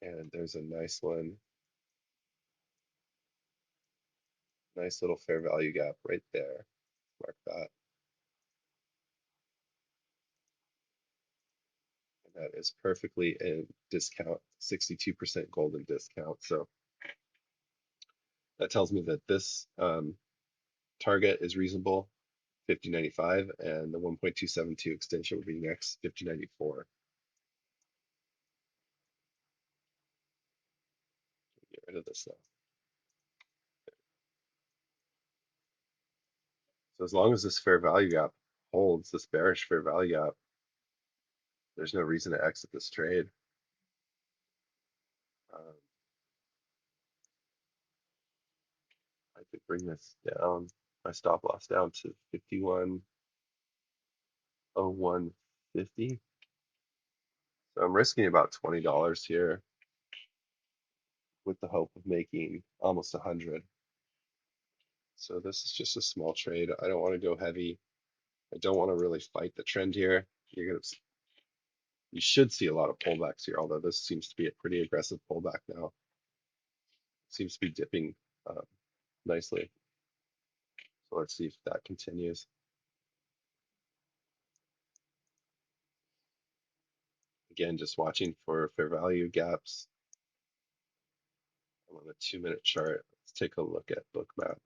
And there's a nice one, nice little fair value gap right there. Mark that. And that is perfectly in discount, 62% golden discount. So that tells me that this target is reasonable, 50.95, and the 1.272 extension would be next, 50.94. Get rid of this now. So as long as this fair value gap holds, this bearish fair value gap, there's no reason to exit this trade. Um, I could bring this down, my stop loss down to 51.0150. So I'm risking about $20 here with the hope of making almost 100. So this is just a small trade. I don't want to go heavy. I don't want to really fight the trend here. You should see a lot of pullbacks here, although this seems to be a pretty aggressive pullback now. Seems to be dipping nicely. So let's see if that continues. Again, just watching for fair value gaps. I'm on a 2-minute chart. Let's take a look at Bookmap.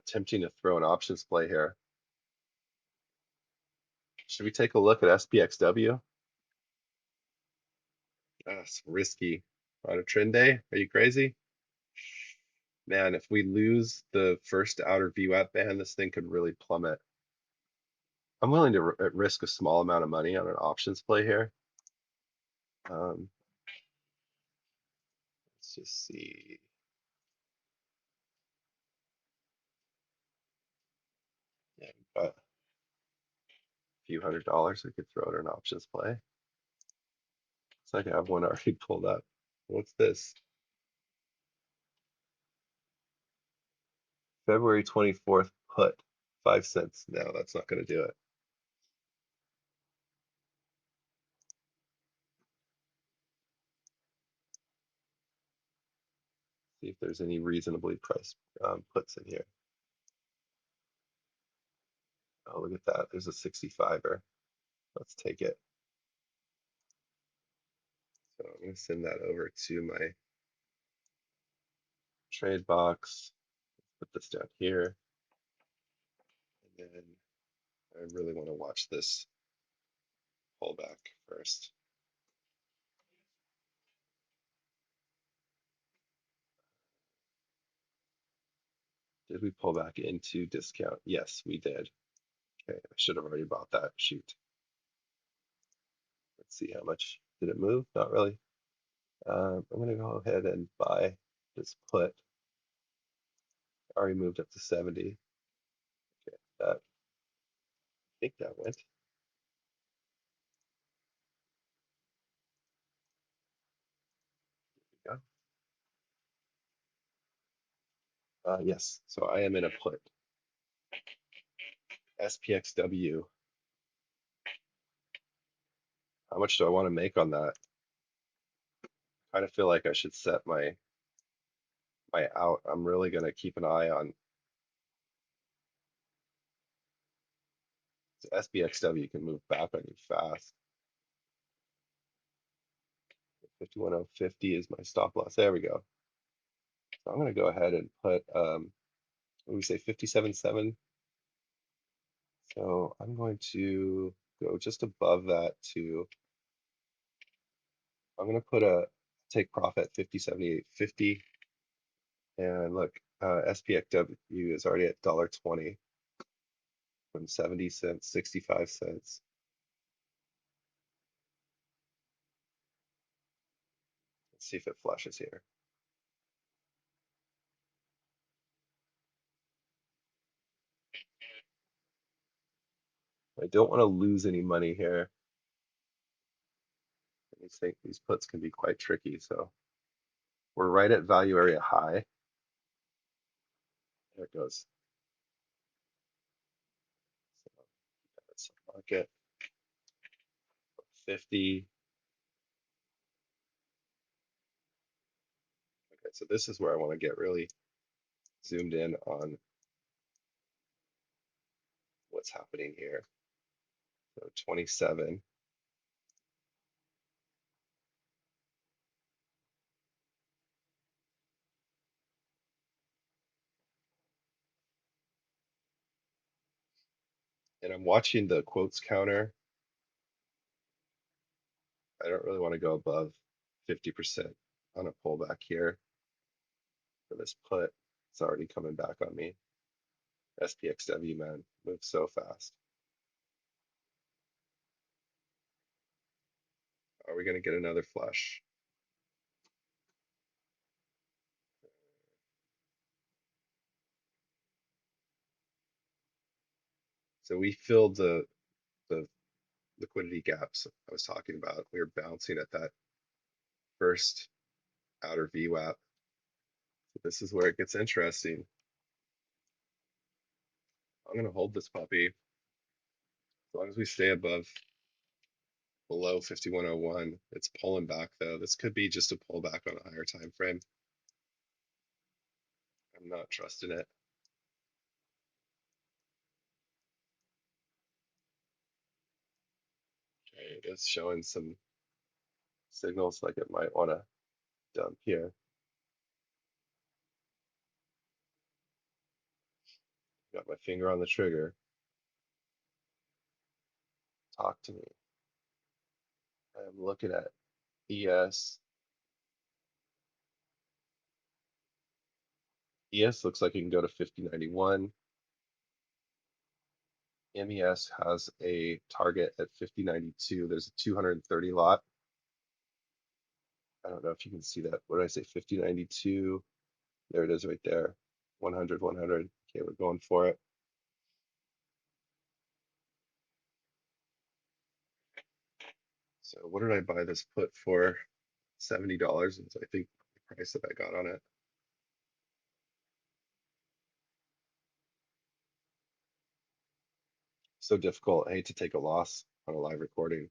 Tempting to throw an options play here. Should we take a look at SPXW? It's risky on a trend day. Are you crazy? Man, if we lose the first outer VWAP band, this thing could really plummet. I'm willing to risk a small amount of money on an options play here. Let's just see. Yeah, got a few $100 we could throw at an options play. Looks like I have one already pulled up. What's this? February 24th put, 5 cents. No, that's not going to do it. See if there's any reasonably priced puts in here. Oh, look at that. There's a 65er. Let's take it. So I'm going to send that over to my trade box. Put this down here. And then I really want to watch this pullback first. Did we pull back into discount? Yes, we did. Okay, I should have already bought that. Shoot. Let's see how much. Did it move? Not really. I'm going to go ahead and buy this put. Already moved up to 70. Okay, that, I think that went. Yeah. Yes, so I am in a put. SPXW. How much do I want to make on that? I kind of feel like I should set my out. I'm really going to keep an eye on SPXW can move back on you fast. 51050 is my stop loss. There we go. So I'm going to go ahead and put what do we say 57.7. So I'm going to go just above that to I'm going to put a take profit 50.7850. And look, SPXW is already at $1.20 from 70 cents, 65 cents. Let's see if it flushes here. I don't want to lose any money here. These puts can be quite tricky. So we're right at value area high. There it goes. So that's market 50. Okay, so this is where I want to get really zoomed in on what's happening here. So 27. And I'm watching the quotes counter. I don't really want to go above 50% on a pullback here for this put. It's already coming back on me. SPXW, man, moves so fast. Are we going to get another flush? So we filled the liquidity gaps I was talking about. We were bouncing at that first outer VWAP. So this is where it gets interesting. I'm going to hold this puppy as long as we stay above below 5101. It's pulling back though. This could be just a pullback on a higher time frame. I'm not trusting it. Okay, it is showing some signals like it might want to dump here. Got my finger on the trigger. Talk to me. I'm looking at ES. ES looks like it can go to 5091. MES has a target at 5092. There's a 230 lot. I don't know if you can see that. What did I say? 5092. There it is right there. 100, 100. Okay, we're going for it. So what did I buy this put for? $70 is I think the price that I got on it. So difficult. I hate to take a loss on a live recording.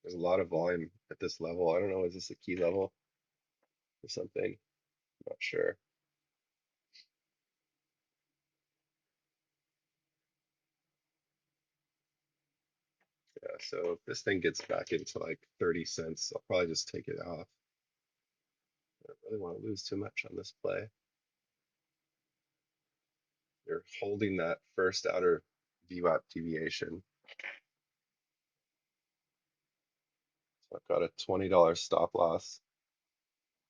There's a lot of volume at this level. I don't know, is this a key level or something? Not sure. Yeah, so if this thing gets back into like 30 cents, I'll probably just take it off. I don't really want to lose too much on this play. You're holding that first outer VWAP deviation. So I've got a $20 stop loss.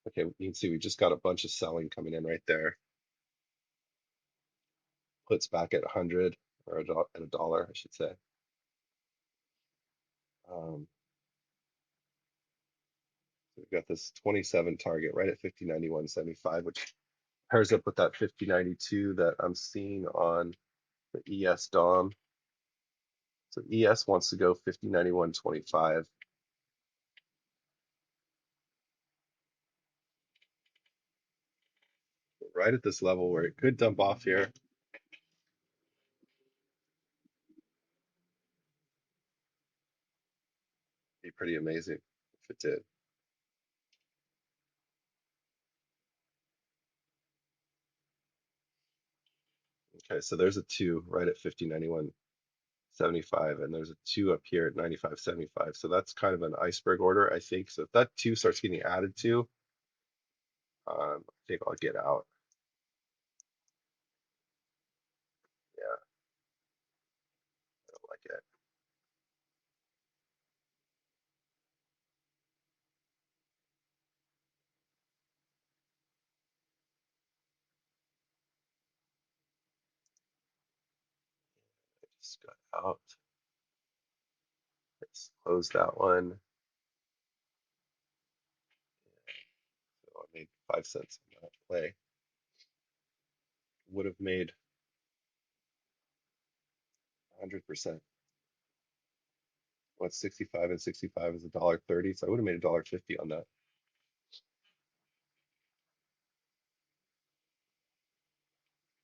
Okay, you can see we just got a bunch of selling coming in right there. Puts back at 100 or at a dollar, I should say. So we've got this 27 target right at 50.91.75, which pairs up with that 50.92 that I'm seeing on the ES DOM. So ES wants to go 50.91.25. Right at this level where it could dump off here. Be pretty amazing if it did. Okay, so there's a 2 right at 50.91.75, and there's a 2 up here at 95.75. So that's kind of an iceberg order, I think. So if that 2 starts getting added to, I think I'll get out. Yeah, I don't like it. I just got out. Let's close that one. So I made 5 cents on that play. Would have made 100%. What's 65 and 65 is $1.30, so I would have made $1.50 on that.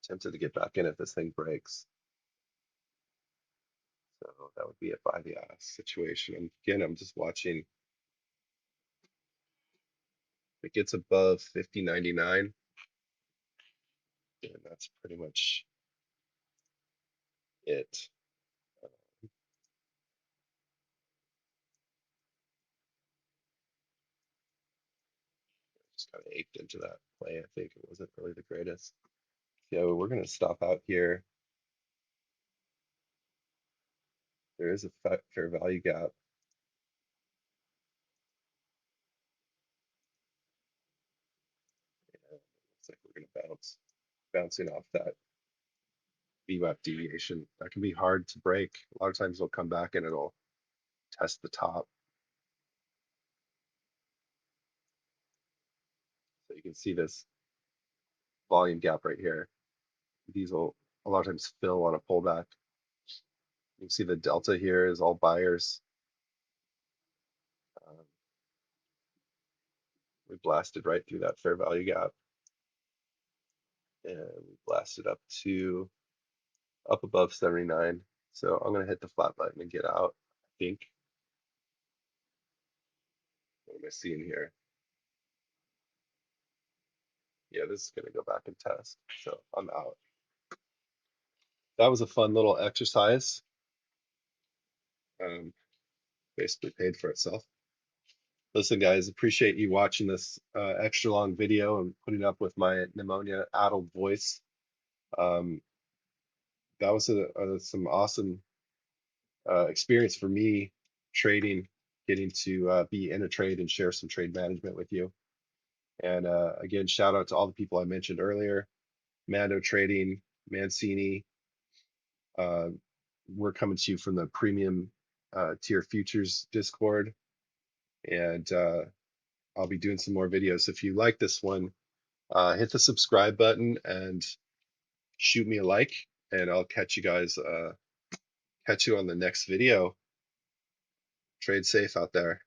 Tempted to get back in if this thing breaks. So that would be a buy the ass situation. And again, I'm just watching. If it gets above 50.99, and that's pretty much it. Uh, just kind of aped into that play. I think it wasn't really the greatest. So we're going to stop out here. There is a fair value gap. Looks like we're going to bouncing off that VWAP deviation. That can be hard to break. A lot of times it'll come back and it'll test the top. So you can see this volume gap right here. These will a lot of times fill on a pullback. You can see the delta here is all buyers. Um, we blasted right through that fair value gap, and we blasted up above 79. So I'm gonna hit the flat button and get out, I think. What am I seeing here? Yeah, this is gonna go back and test. So I'm out. That was a fun little exercise. Um, basically paid for itself. Listen, guys, appreciate you watching this extra long video and putting up with my pneumonia addled voice. Um, that was some awesome experience for me trading, getting to be in a trade and share some trade management with you. And again, shout out to all the people I mentioned earlier, Mando Trading, Mancini. Uh, we're coming to you from the premium tier futures Discord, and I'll be doing some more videos. If you like this one, hit the subscribe button and shoot me a like, and I'll catch you guys. Catch you on the next video. Trade safe out there.